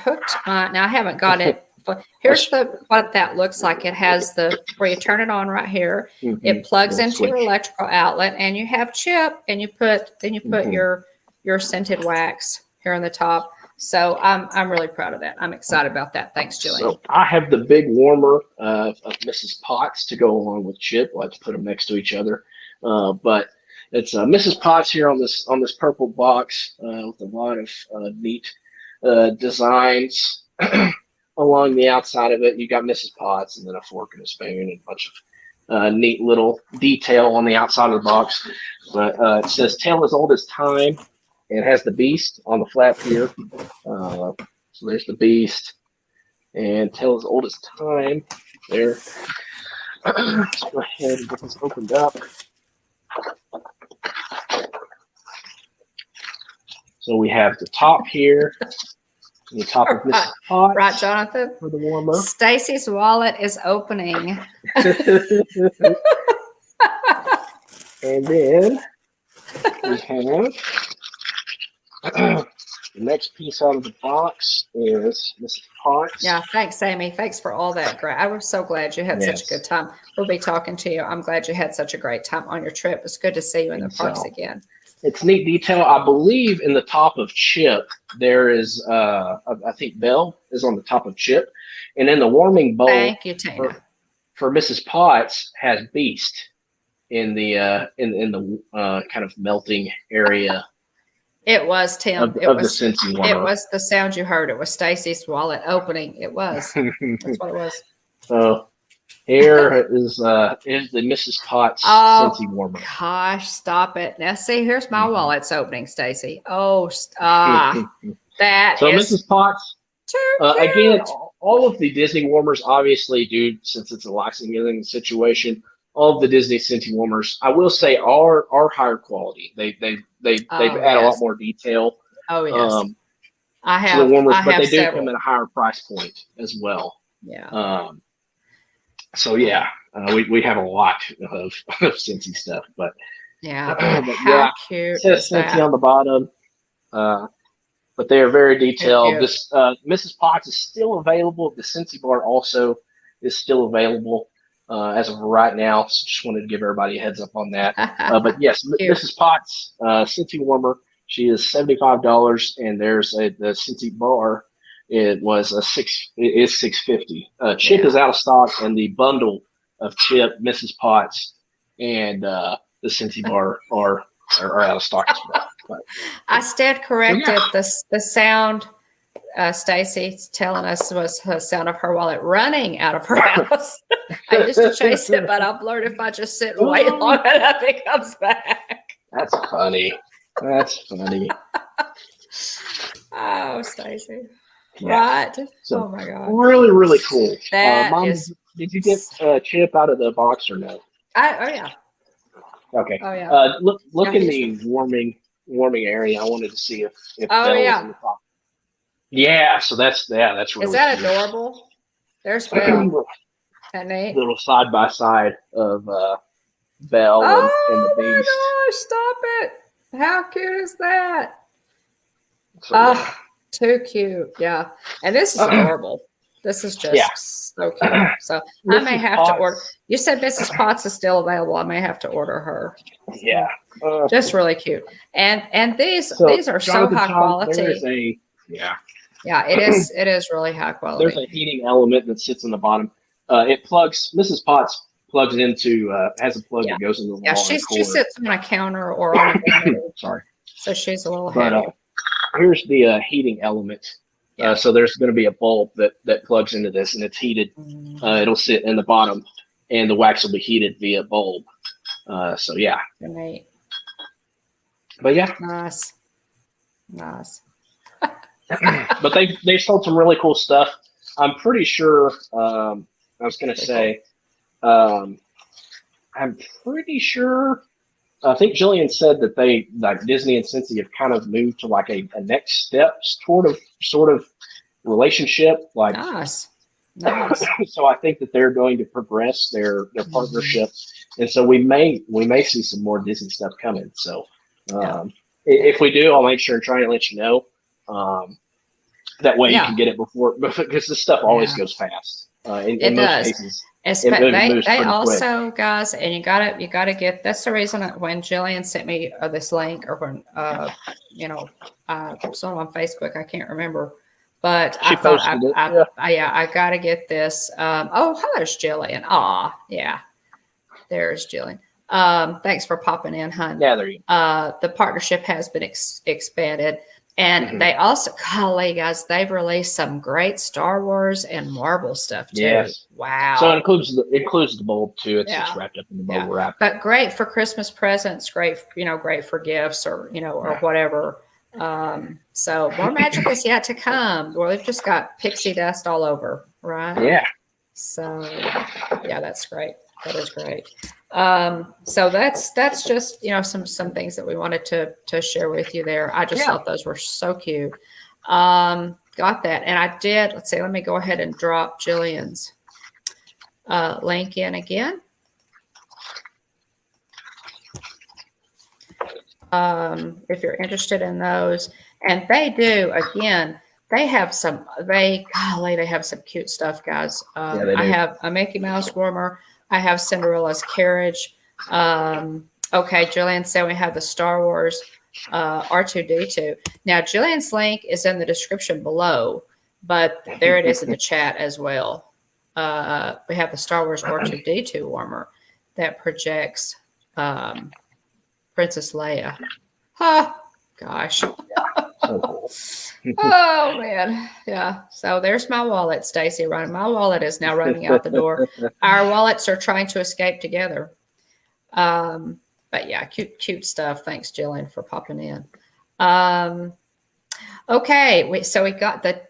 hooked my. Now I haven't got it, but here's what that looks like. It has the where you turn it on right here. It plugs Little into your switch. electrical outlet, and you have chip, and you put Mhm. your scented wax here on the top. So I'm really proud of that. I'm excited about that. Thanks, Jillian. So I have the big warmer of Mrs. Potts to go along with Chip. I like to put them next to each other, but it's Mrs. Potts here on this purple box with a lot of neat designs along the outside of it. You got Mrs. Potts and then a fork and a spoon and a bunch of neat little detail on the outside of the box. But it says "Tale as old as time." It has the beast on the flap here. So there's the beast. And "Tale as old as time" there. Let's go ahead and get this opened up. So we have the top here, the top of Mrs. Potts. Right, Jonathan. For the warmer. Stacy's wallet is opening. And then we have the next piece out of the box is Mrs. Potts. Yeah, thanks, Amy. Thanks for all that. Great. I was so glad you had such a good time. We'll be talking to you. I'm glad you had such a great time on your trip. It's good to see you in the parks again. It's neat detail. I believe in the top of Chip there is, I think Belle is on the top of Chip, and then the warming bowl. Thank you, Tina. For Mrs. Potts has Beast in the kind of melting area. It was, Tim. Of the Scentsy warmer. It was the sound you heard. It was Stacy's wallet opening. It was. That's what it was. So here is the Mrs. Potts Scentsy warmer. Gosh, stop it. Now see, here's my wallet's opening, Stacy. Oh, that so is Mrs. Potts. too cute. Again, all of the Disney warmers obviously do, since it's a licensing situation. All of the Disney Scentsy warmers, I will say, are higher quality. They've added a lot more detail. Oh yes, I have. To the warmers, but they do several. come at a higher price point as well. Yeah. So yeah, we have a lot of Scentsy stuff, but yeah, but how cute it says is that? Scentsy on the bottom, but they are very detailed. This Mrs. Potts is still available. The Scentsy bar also is still available. As of right now, so just wanted to give everybody a heads up on that. But yes, Mrs. Potts, Scentsy warmer, she is $75, and there's the Scentsy bar. It was $650. Chip is out of stock, and the bundle of Chip, Mrs. Potts, and the Scentsy bar are out of stock as well. But, I stand corrected. The sound. Stacy's telling us was the sound of her wallet running out of her house. I used to chase it, but I've learned if I just sit and wait long enough, it comes back. That's funny. Oh, Stacy. Yeah. Right. So, oh my God. Really, really cool. Mom, did you get Chip out of the box or no? Oh yeah. Okay. Oh yeah. Look in the warming area. I wanted to see if Belle was in the box. Yeah, so that's really. Is that cute. adorable? There's Belle. Isn't neat? Little side by side of Belle and the Beast. Oh my gosh! Stop it! How cute is that? So, too cute. Yeah, and this is adorable. This is just so cute. So I may have to order. You said Mrs. Potts is still available. I may have to order her. Yeah, just really cute. And these are so high quality. Yeah, it is. It is really high quality. There's a heating element that sits in the bottom. It plugs. Mrs. Potts plugs into has a plug that goes into the wall. Yeah, she sits on a counter or on a sorry. So she's a little heavy. But here's the heating element. So there's going to be a bulb that plugs into this, and it's heated. It'll sit in the bottom, and the wax will be heated via bulb. So yeah. Great. But yeah. Nice. But they sold some really cool stuff. I'm pretty sure I was going to Very say, I'm pretty sure. I think Jillian said that they, like Disney and Scentsy, have kind of moved to like a next step sort of relationship. Like, nice. Nice. so I think that they're going to progress their partnership, and so we may see some more Disney stuff coming. So Yeah. if we do, I'll make sure and try and let you know. That way you Yeah. can get it before, because this stuff always Yeah. goes fast. In It most does. cases, it They moves pretty quick. also, guys, and you gotta get. That's the reason when Jillian sent me this link, or when I saw it on Facebook. I can't remember, but I She thought posted it. Yeah. I gotta get this. Oh, there's Jillian. Aw, yeah, there's Jillian. Thanks for popping in, hon. Yeah, there you go. The partnership has been expanded. And they also, golly, guys, they've released some great Star Wars and Marvel stuff too. Yes. Wow. So it includes the bulb too. It's Yeah. just wrapped up in the bubble wrap. But great for Christmas presents, great for gifts, or or whatever. So more magic is yet to come. Well, we've just got pixie dust all over, right? Yeah. So yeah, that's great. That is great. So that's just some things that we wanted to share with you there. I just thought those were so cute. Got that, and I did. Let's see. Let me go ahead and drop Jillian's link in again. If you're interested in those, and they do, again, they have some cute stuff, guys. Yeah, they do. I have a Mickey Mouse warmer. I have Cinderella's carriage. Okay, Jillian said we have the Star Wars R2D2. Now, Jillian's link is in the description below, but there it is in the chat as well. We have the Star Wars R2D2 warmer that projects Princess Leia. Gosh. So cool. Oh man, yeah. So there's my wallet, Stacy. Running my wallet is now running out the door. Our wallets are trying to escape together. But yeah, cute stuff. Thanks, Jillian, for popping in. Okay, so we got the.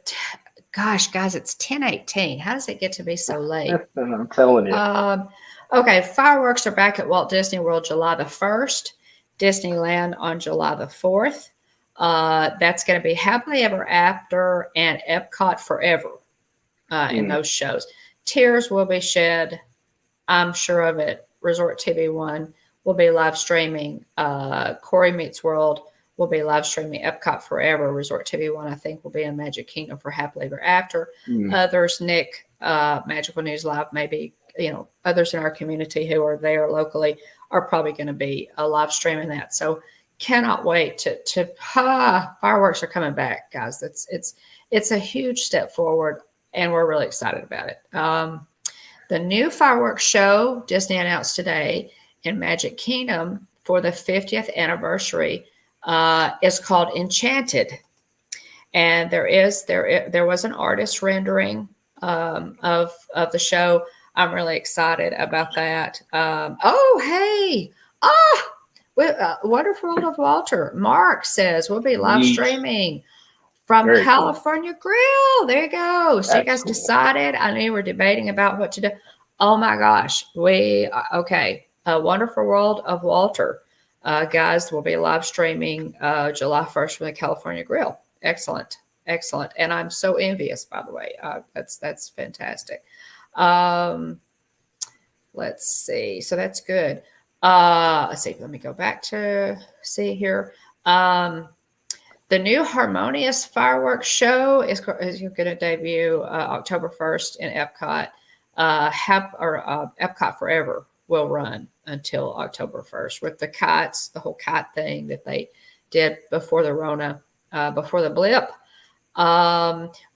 Gosh, guys, it's 10:18. How does it get to be so late? I'm telling you. Okay, fireworks are back at Walt Disney World July the 1st, Disneyland on July the 4th. That's going to be Happily Ever After and Epcot Forever in those shows. Tears will be shed. I'm sure of it. Resort TV 1 will be live streaming. Corey Meets World will be live streaming Epcot Forever. Resort TV 1, I think, will be in Magic Kingdom for Happily Ever After. Others, Nick, Magical News Live, maybe, others in our community who are there locally are probably going to be live streaming that. So cannot wait to fireworks are coming back, guys. It's a huge step forward, and we're really excited about it. The new fireworks show Disney announced today in Magic Kingdom for the 50th anniversary is called Enchanted, and there was an artist rendering of the show. I'm really excited about that. Wonderful World of Walter. Mark says we'll be live streaming from California Grill. There you go. So you guys decided. I knew you were debating about what to do. Oh my gosh. Okay. Wonderful World of Walter. Guys, will be live streaming July 1st from the California Grill. Excellent. And I'm so envious, by the way. That's fantastic. Let's see. So that's good. Let's see. Let me go back to see here. The new Harmonious Fireworks Show is going to debut October 1st in Epcot. Epcot Forever will run until October 1st with the kites, the whole kite thing that they did before the Rona, before the blip.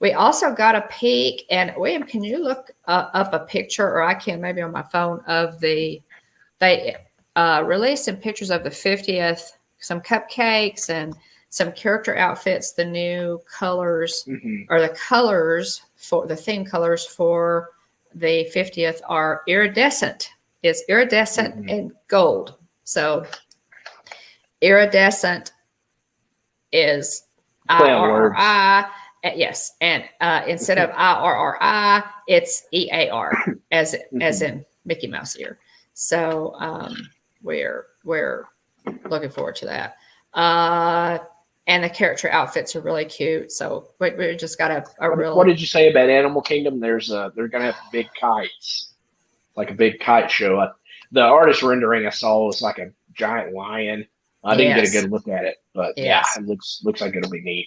We also got a peek, and William, can you look up a picture, or I can maybe on my phone, of they released some pictures of the 50th, some cupcakes and some character outfits. The new colors or the colors for the theme colors for the 50th are iridescent. It's iridescent and gold. So iridescent is IRI, Yes, and instead of IRRI, it's EAR as in Mickey Mouse ear. So we're looking forward to that. And the character outfits are really cute. So we just got a really. What did you say about Animal Kingdom? They're gonna have big kites, like a big kite show. The artist rendering I saw was like a giant lion. I didn't get a good look at it, but yeah, it looks like it'll be neat.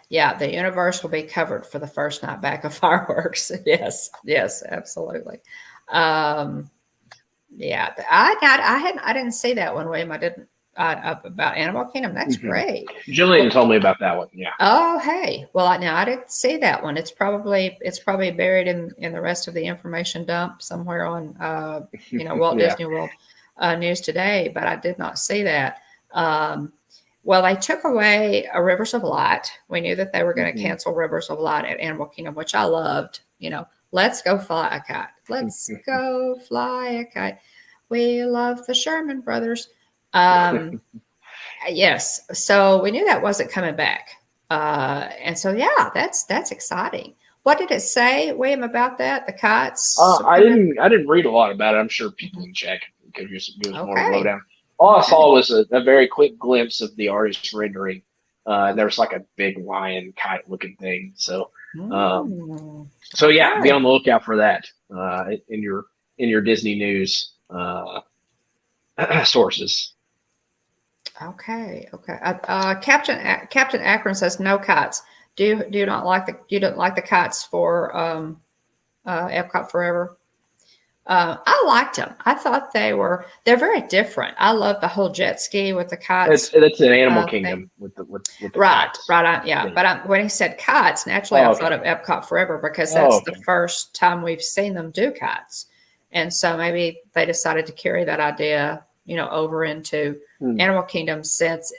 Yeah, the universe will be covered for the first night back of fireworks. Yes, absolutely. Yeah, I didn't see that one, William. I didn't about Animal Kingdom. That's great. Jillian told me about that one. Yeah. Oh, hey. Well, I didn't see that one. It's probably buried in the rest of the information dump somewhere on Walt Disney World News Today. But I did not see that. Well, they took away Rivers of Light. We knew that they were going to cancel Rivers of Light at Animal Kingdom, which I loved. Let's go fly a kite. Let's go fly a kite. We love the Sherman Brothers. Yes. So we knew that wasn't coming back. And so, yeah, that's exciting. What did it say, William, about that? The kites? I didn't read a lot about it. I'm sure people can check because it was more of a lowdown. All I saw was a very quick glimpse of the artist's rendering. There was like a big lion kite looking thing. So, yeah, be on the lookout for that in your Disney news sources. Okay. Captain Akron says no kites. Do you don't like the kites for Epcot Forever? I liked them. I thought they're very different. I love the whole jet ski with the kites. That's an Animal Kingdom with the right, kites. Right. Yeah. But when he said kites, naturally I thought of Epcot Forever because that's the first time we've seen them do kites, and so maybe they decided to carry that idea, over into Animal Kingdom since,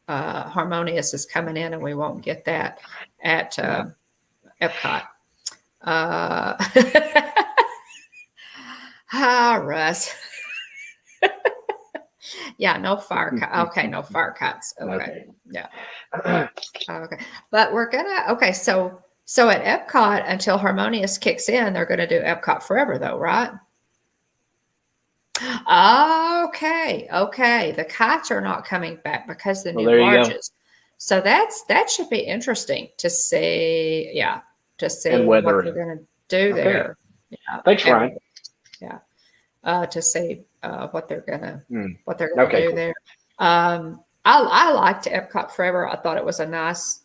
Harmonious is coming in and we won't get that at Epcot. Hi, Russ. Yeah, no fire. Okay, no fire cuts. Okay. Yeah. Okay. But we're gonna. Okay, so at Epcot until Harmonious kicks in, they're gonna do Epcot Forever, though, right? Okay. The kites are not coming back because the new barges. So that should be interesting to see. Yeah, to see what they're going to do there. Yeah. Thanks, Ryan. Yeah, to see what they're gonna do there. I liked Epcot Forever. I thought it was a nice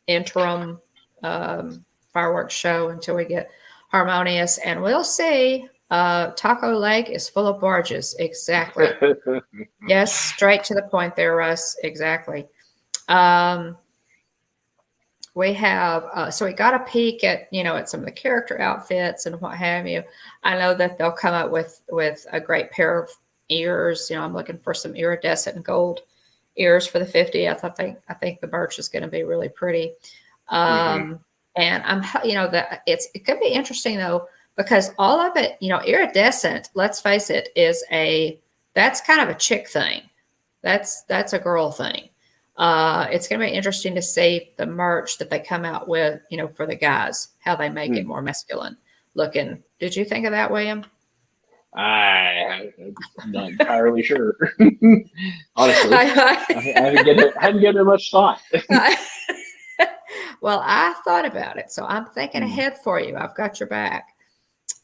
interim fireworks show until we get Harmonious, and we'll see. Taco Lake is full of barges. Exactly. Yes, straight to the point there, Russ. Exactly. We have, so we got a peek at, at some of the character outfits and what have you. I know that they'll come up with a great pair of ears. I'm looking for some iridescent gold ears for the 50th. I think the merch is going to be really pretty. And I'm, that it could be interesting though, because all of it, iridescent, let's face it, that's kind of a chick thing. That's a girl thing. It's going to be interesting to see the merch that they come out with, for the guys, how they make it more masculine looking. Did you think of that, William? I'm not entirely sure. Honestly, I haven't given it much thought. Well, I thought about it, so I'm thinking ahead for you. I've got your back.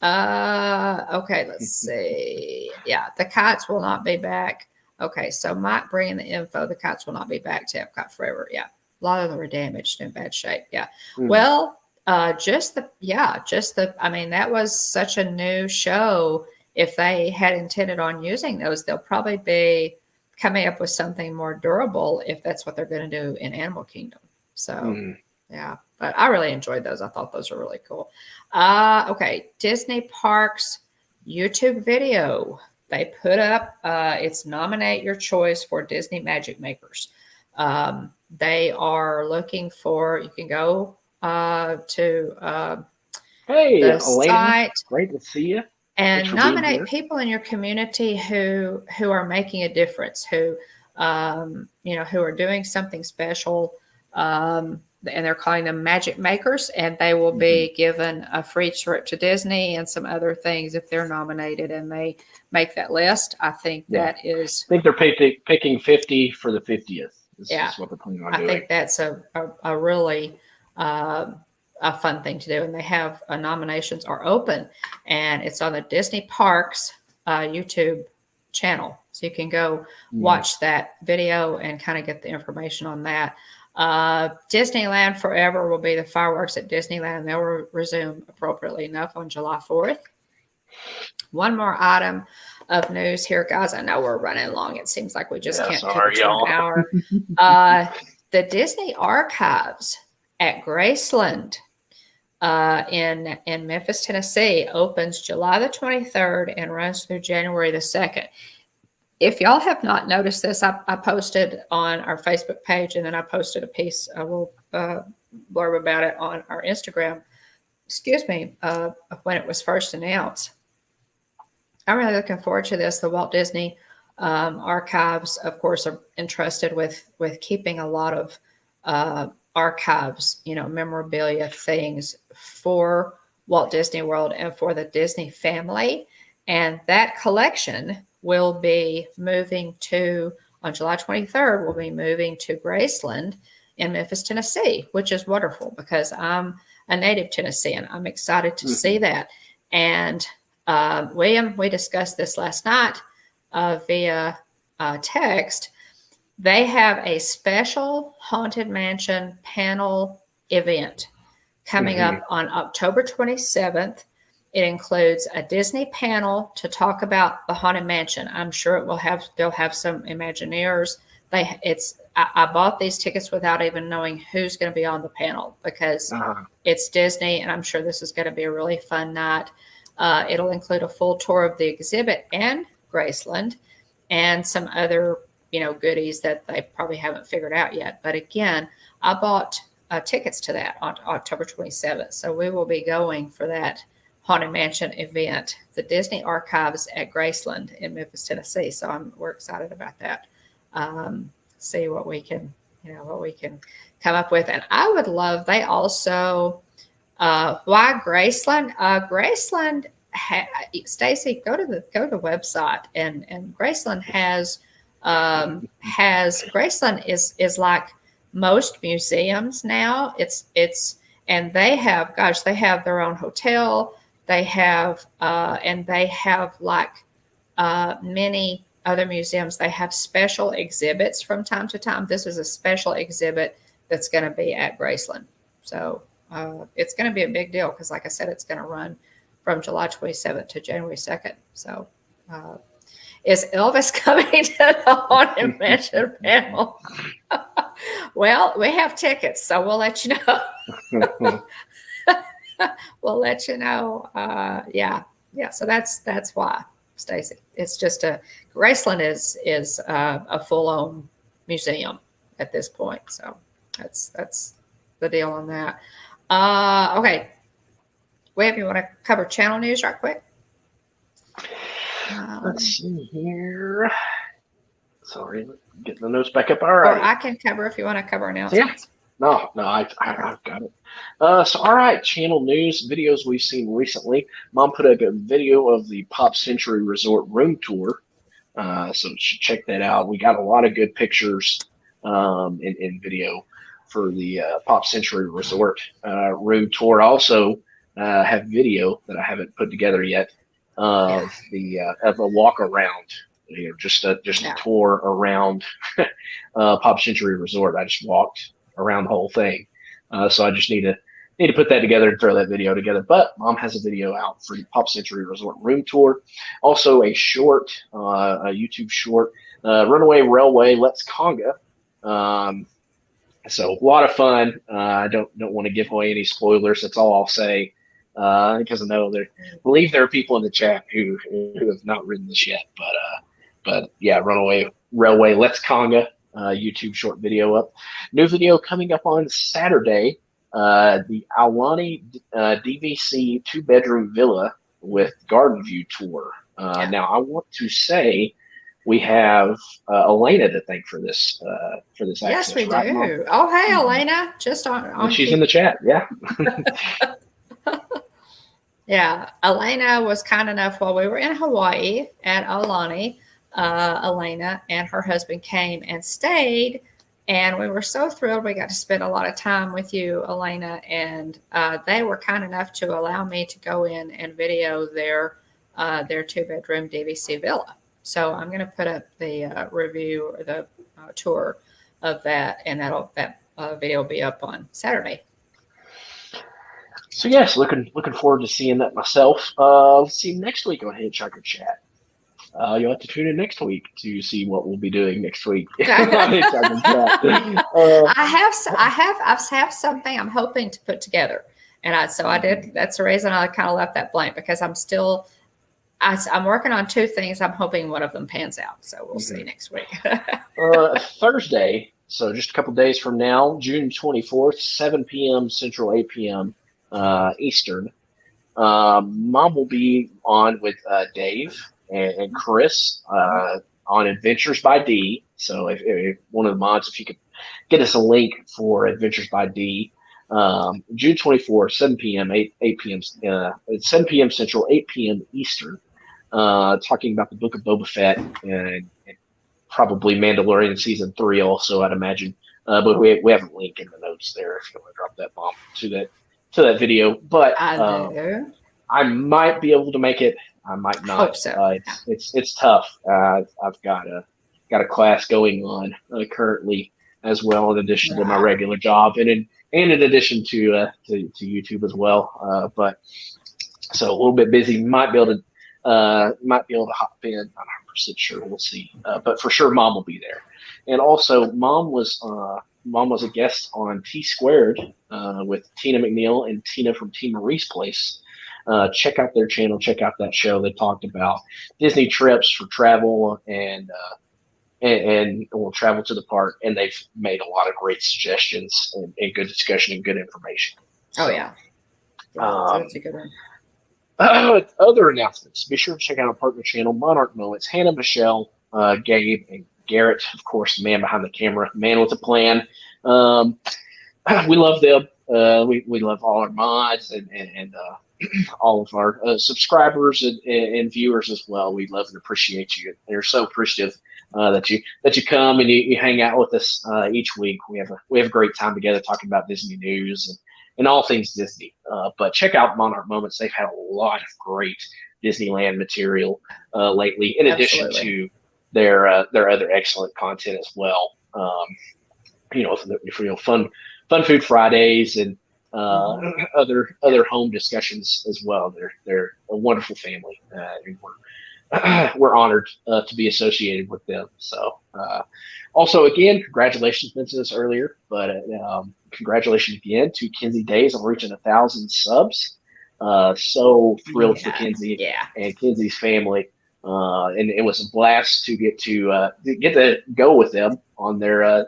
Okay, let's see. Yeah, the kites will not be back. Okay, so Mike bringing the info. The kites will not be back to Epcot Forever. Yeah, a lot of them are damaged in bad shape. Yeah. Well, I mean, that was such a new show. If they had intended on using those, they'll probably be coming up with something more durable if that's what they're going to do in Animal Kingdom. So, yeah, but I really enjoyed those. I thought those were really cool. Okay, Disney Parks YouTube video. They put up, it's nominate your choice for Disney Magic Makers. They are looking for, you can go to hey, the Elena, site. Great to see you. And nominate people in your community who are making a difference, who are doing something special. and they're calling them Magic Makers, and they will be given a free trip to Disney and some other things if they're nominated and they make that list. I think that is. I think they're picking 50 for the 50th. Is what they're planning on doing. I think that's a really a fun thing to do, and they have nominations are open, and it's on the Disney Parks YouTube channel, so you can go watch that video and kind of get the information on that. Disneyland Forever will be the fireworks at Disneyland, and they'll resume appropriately enough on July 4th. One more item of news here, guys. I know we're running long. It seems like we just can't keep it to an hour. The Disney Archives at Graceland in Memphis, Tennessee opens July the 23rd and runs through January the 2nd. If y'all have not noticed this, I posted on our Facebook page, and then I posted a piece, a little blurb about it on our Instagram, when it was first announced. I'm really looking forward to this. The Walt Disney Archives, of course, are entrusted with keeping a lot of archives, memorabilia things for Walt Disney World and for the Disney family. And that collection will be moving on July 23rd, we'll be moving to Graceland in Memphis, Tennessee, which is wonderful because I'm a native Tennessean. I'm excited to see that. And William, we discussed this last night via text. They have a special Haunted Mansion panel event coming up on October 27th. It includes a Disney panel to talk about the Haunted Mansion. I'm sure they'll have some Imagineers. I bought these tickets without even knowing who's going to be on the panel because it's Disney, and I'm sure this is going to be a really fun night. It'll include a full tour of the exhibit and Graceland and some other, goodies that they probably haven't figured out yet. But again, I bought tickets to that on October 27th. So we will be going for that Haunted Mansion event, the Disney Archives at Graceland in Memphis, Tennessee. So we're excited about that. See what we can come up with. And I would love, they also, why Graceland? Graceland, Stacy, go to the website, and Graceland Graceland is like most museums now. And they have their own hotel. They have, like many other museums, they have special exhibits from time to time. This is a special exhibit that's going to be at Graceland. So it's going to be a big deal because, like I said, it's going to run from July 27th to January 2nd. So is Elvis coming to the Haunted Mansion panel? Well, we have tickets, so we'll let you know. We'll let you know. Yeah. So that's why, Stacy. It's just Graceland is a full-on museum at this point. So that's the deal on that. Okay. Webb, you want to cover channel news right quick? Let's see here. Sorry, getting the notes back up. All right. Or I can cover if you want to cover announcements. Yeah. No, I've got it. So, all right, channel news, videos we've seen recently. Mom put up a video of the Pop Century Resort room tour. So you should check that out. We got a lot of good pictures in video for the Pop Century Resort room tour. Also have video that I haven't put together yet of a walk around. Just a tour around Pop Century Resort. I just walked around the whole thing. So I just need to put that together and throw that video together. But Mom has a video out for the Pop Century Resort room tour. Also a short, a YouTube short, Runaway Railway Let's Conga. So a lot of fun. I don't want to give away any spoilers. That's all I'll say. Because I believe there are people in the chat who have not ridden this yet. But yeah, Runaway Railway Let's Conga. YouTube short video up. New video coming up on Saturday. The Aulani DVC 2-bedroom villa with garden view tour. Now I want to say we have Elena to thank for this Yes, access, we right, Mom? do. Oh, hey, Elena, just on And she's key. in the chat. Yeah. Yeah, Elena was kind enough while we were in Hawaii at Aulani. Elena and her husband came and stayed, and we were so thrilled. We got to spend a lot of time with you, Elena, and they were kind enough to allow me to go in and video their 2-bedroom DVC villa. So I'm going to put up the review or the tour of that, and that video will be up on Saturday. So yes, looking forward to seeing that myself. Let's see next week on Hitchhiker Chat. You'll have to tune in next week to see what we'll be doing next week on Hitchhiker Chat. I have something I'm hoping to put together, and I did. That's the reason I kind of left that blank, because I'm working on 2 things. I'm hoping one of them pans out. So we'll see next week. Thursday, so just a couple days from now, June 24th, 7 p.m. Central, 8 p.m. Eastern. Mom will be on with Dave and Chris on Adventures by D. So if one of the mods, if you could get us a link for Adventures by D, June 24th, 7 p.m., 8 p.m. 7 p.m. Central, 8 p.m. Eastern, talking about the Book of Boba Fett and probably Mandalorian season 3 also, I'd imagine. But we have a link in the notes there if you want to drop that bomb to that video. But I might be able to make it. I might not. Hope so. It's tough. I've got a class going on currently as well, in addition to my regular job, and in addition to YouTube as well. But so a little bit busy. Might be able to hop in. Not 100% sure. We'll see. But for sure, Mom will be there. And also, Mom was a guest on T Squared with Tina McNeil and Tina from Tina Marie's Place. Check out their channel. Check out that show. They talked about Disney trips for travel and we'll travel to the park. And they've made a lot of great suggestions and good discussion and good information. Oh, yeah. That's a good one. Other announcements. Be sure to check out our partner channel, Monarch Moments. Hannah, Michelle, Gabe, and Garrett, of course, the man behind the camera, man with a plan. We love them. We love all our mods and all of our subscribers and viewers as well. We love and appreciate you. They're so appreciative that you come and you hang out with us each week. We have a great time together talking about Disney news and all things Disney. But check out Monarch Moments. They've had a lot of great Disneyland material lately, in addition to their other excellent content as well. Fun food Fridays and other home discussions as well. They're a wonderful family, and we're honored to be associated with them. So, also again, congratulations, mentioned this earlier, but congratulations again to Kinsey Days on reaching 1,000 subs. So thrilled for Kinsey and Kinsey's family. And it was a blast to get to go with them on their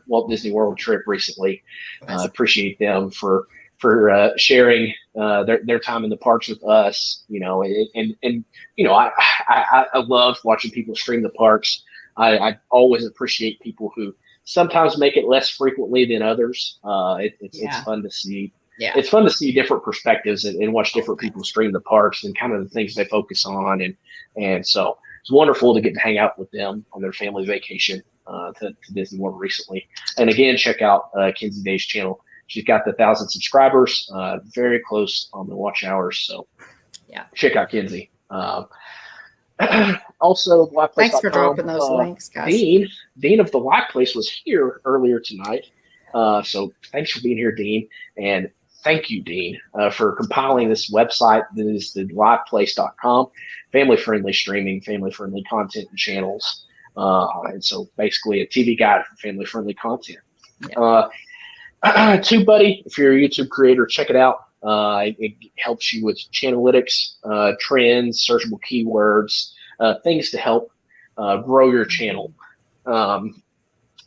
Walt Disney World trip recently. Appreciate them for sharing their time in the parks with us. I love watching people stream the parks. I always appreciate people who sometimes make it less frequently than others. It's fun to see. Yeah. It's fun to see different perspectives and watch different people stream the parks and kind of the things they focus on. And so it's wonderful to get to hang out with them on their family vacation to Disney World recently. And again, check out Kinsey Day's channel. She's got the 1,000 subscribers, very close on the watch hours. So check out Kinsey. Also, Black Place. Thanks for dropping those links, guys. Dean of the Black Place was here earlier tonight. So thanks for being here, Dean. And thank you, Dean, for compiling this website that is the liveplace.com, family-friendly streaming, family-friendly content and channels. And so basically a TV guide for family-friendly content. TubeBuddy, if you're a YouTube creator, check it out. It helps you with channelytics, trends, searchable keywords, things to help grow your channel.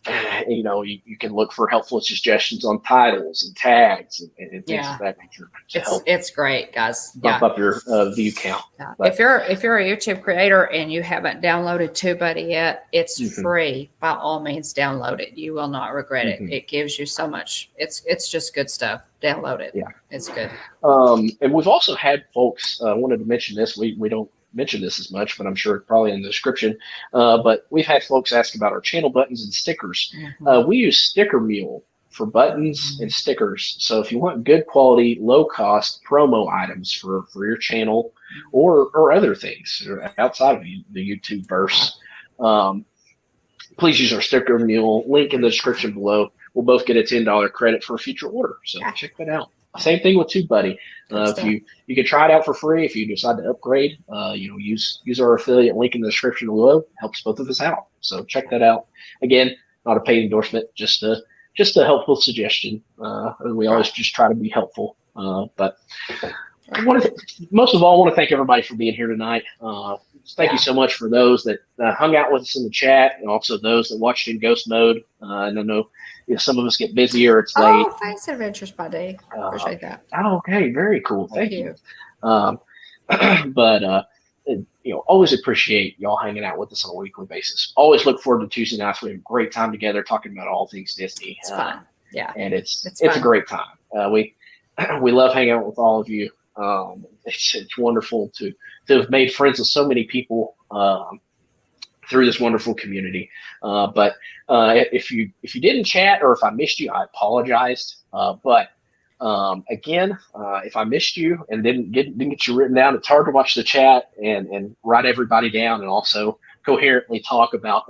You can look for helpful suggestions on titles and tags and things of that nature to help. It's great, guys. Bump up your view count. Yeah. If you're a YouTube creator and you haven't downloaded TubeBuddy yet, it's free. By all means, download it. You will not regret it. It gives you so much. It's just good stuff. Download it. Yeah, it's good. And we've also had folks. Wanted to mention this. We don't mention this as much, but I'm sure it's probably in the description. But we've had folks ask about our channel buttons and stickers. We use Stickermule for buttons and stickers. So if you want good quality, low cost promo items for your channel or other things outside of the YouTube verse, please use our Stickermule. Link in the description below. We'll both get a $10 credit for a future order. So check that out. Same thing with TubeBuddy. If you can try it out for free. If you decide to upgrade, use our affiliate link in the description below. Helps both of us out. So check that out. Again, not a paid endorsement, just a helpful suggestion. We always just try to be helpful. But most of all, I want to thank everybody for being here tonight. Thank you so much for those that hung out with us in the chat, and also those that watched in ghost mode. And I know some of us get busy or it's late. Oh, thanks, Adventures by Day. Appreciate that. Okay, very cool. Thank you. But always appreciate y'all hanging out with us on a weekly basis. Always look forward to Tuesday nights. We have a great time together talking about all things Disney. It's fun. Yeah, and it's a great time. We love hanging out with all of you. It's wonderful to have made friends with so many people through this wonderful community. But if you didn't chat or if I missed you, I apologized. But again, if I missed you and didn't get you written down, it's hard to watch the chat and write everybody down and also coherently talk about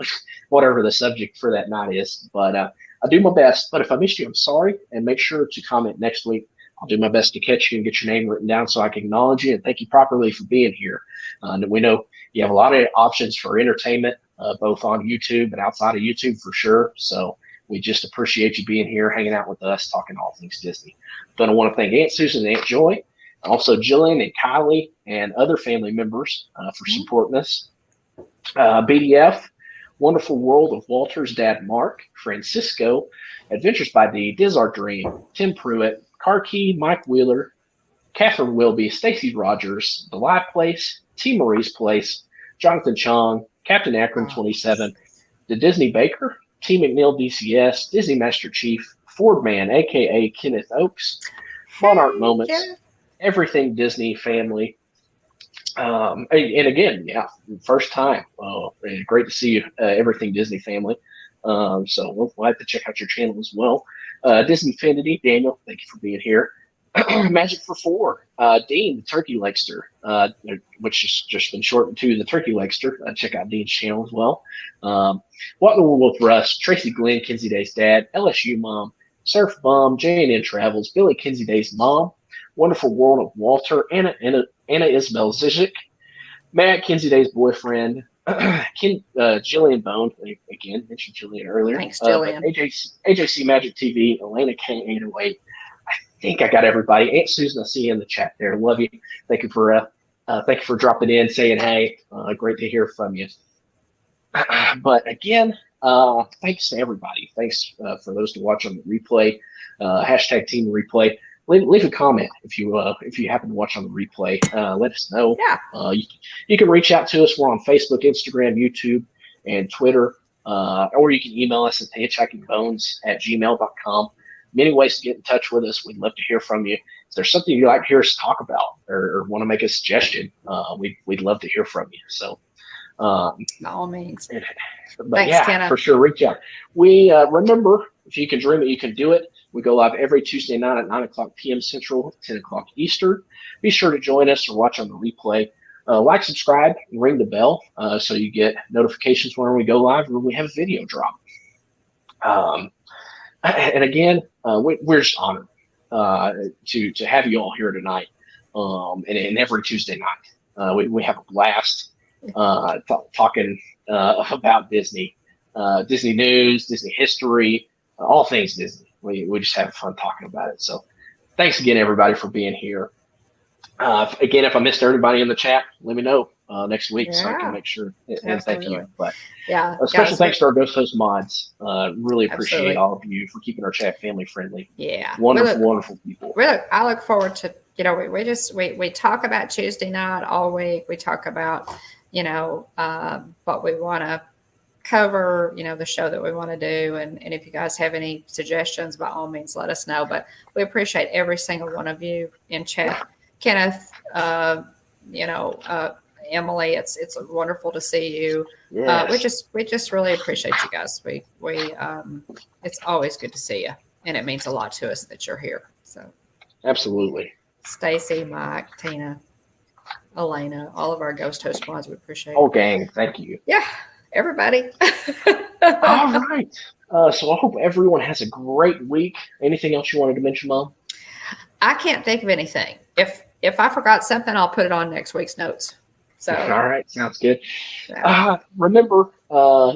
whatever the subject for that night is. But I do my best. But if I missed you, I'm sorry. And make sure to comment next week. I'll do my best to catch you and get your name written down so I can acknowledge you and thank you properly for being here. And we know you have a lot of options for entertainment, both on YouTube and outside of YouTube for sure. So we just appreciate you being here, hanging out with us, talking all things Disney. But I want to thank Aunt Susan and Aunt Joy, also Jillian and Kylie and other family members for supporting us. BDF, Wonderful World of Walter's Dad Mark, Francisco, Adventures by D, Dizar Dream, Tim Pruitt, Car Key, Mike Wheeler, Catherine Wilby, Stacy Rogers, The Live Place, T. Marie's Place, Jonathan Chong, Captain Akron 27, The Disney Baker, T. McNeil DCS, Disney Master Chief, Ford Man, aka Kenneth Oakes, Monarch Moments, Everything Disney Family. And again, first time. Great to see you, Everything Disney Family. So we'll have to check out your channel as well. Disney Infinity, Daniel, thank you for being here. Magic for Four, Dean, the Turkey Legster, which has just been shortened to the Turkey Legster. Check out Dean's channel as well. What in the World with Russ, Tracy Glenn, Kinsey Day's dad, LSU mom, Surf Bum, J&N Travels, Billy Kinsey Day's mom, Wonderful World of Walter, Anna Isabel Zizic, Matt Kinsey Day's boyfriend, Jillian Bone, again, mentioned Jillian earlier. Thanks, Jillian. AJC Magic TV, Elena K808. I think I got everybody. Aunt Susan, I see you in the chat there. Love you. Thank you for dropping in, saying hey. Great to hear from you. But again, thanks to everybody. Thanks for those to watch on the replay. Hashtag Team Replay. Leave a comment if you happen to watch on the replay. Let us know. Yeah. You can reach out to us. We're on Facebook, Instagram, YouTube, and Twitter. Or you can email us at hitchhikingbones@gmail.com. Many ways to get in touch with us. We'd love to hear from you. If there's something you'd like to hear us talk about or want to make a suggestion, we'd love to hear from you. So, by all means. But thanks, yeah, Kenna. for sure, reach out. We remember, if you can dream it, you can do it. We go live every Tuesday night at 9:00 p.m. Central, 10 o'clock Eastern. Be sure to join us or watch on the replay. Like, subscribe, and ring the bell so you get notifications when we go live or when we have a video drop. And again, we're just honored to have you all here tonight and every Tuesday night. We have a blast talking about Disney, Disney news, Disney history, all things Disney. We just have fun talking about it. So thanks again, everybody, for being here. Again, if I missed everybody in the chat, let me know. next week, so I can Yeah, make sure and thank absolutely. you. But Yeah, a special guys, thanks to our Ghost Host mods. Really appreciate absolutely. all of you for keeping our chat family friendly. Yeah, Wonderful, wonderful people. I look forward to, we talk about Tuesday night all week. We talk about, what we want to cover, the show that we want to do. And if you guys have any suggestions, by all means, let us know. But we appreciate every single one of you in chat. Kenneth, Emily, it's wonderful to see you. Yes. We just really appreciate you guys. It's always good to see you, and it means a lot to us that you're here. So Absolutely. Stacy, Mike, Tina, Elena, all of our ghost host mods, we appreciate Oh, it. gang, thank you. Yeah, everybody. All right. So I hope everyone has a great week. Anything else you wanted to mention, Mom? I can't think of anything. If I forgot something, I'll put it on next week's notes. So all right, sounds good. yeah. Remember,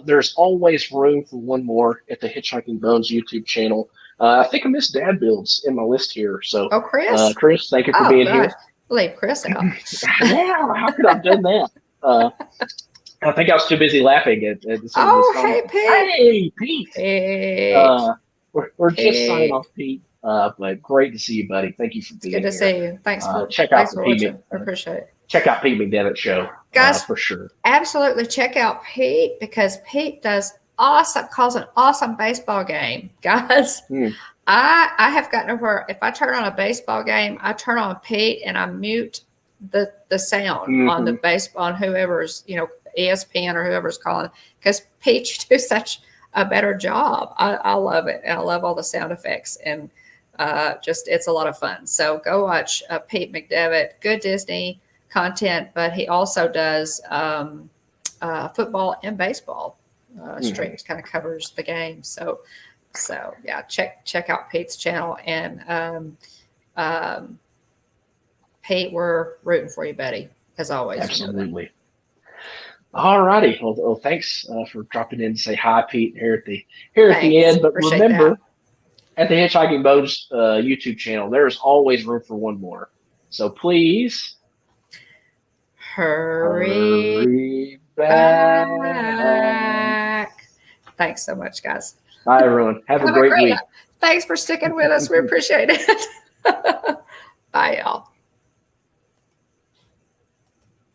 there's always room for one more at the Hitchhiking Bones YouTube channel. I think I missed Dad builds in my list here. So, Oh, Chris. Chris, thank you for Oh being gosh, here. leave Chris out. Yeah, how could I have done that? I think I was too busy laughing at some of Oh, this. hey Pete. Hey, Pete. Pete. We're just signing Pete. off, Pete. But great to see you, buddy. Thank you for It's being good to here. see you. Thanks for Thanks for watching. I appreciate it. Check out Pete McDevitt show, Guys, for sure. Absolutely check out Pete, because Pete calls an awesome baseball game. Guys, I have gotten to where if I turn on a baseball game, I turn on Pete and I mute the sound on the baseball, on whoever's, ESPN or whoever's calling, because Pete do such a better job. I love it. And I love all the sound effects, and it's a lot of fun. So go watch Pete McDevitt. Good Disney content, but he also does football and baseball streams, kind of covers the game. So yeah, check out Pete's channel. And Pete, we're rooting for you, buddy, as always. Absolutely. All righty. Well, thanks for dropping in to say hi, Pete, here at the end. But Appreciate remember, that. at the Hitchhiking Bones YouTube channel, there's always room for one more. So please hurry back. Thanks so much, guys. Bye, everyone. Have a great week. Thanks for sticking with us. We appreciate it. Bye, y'all.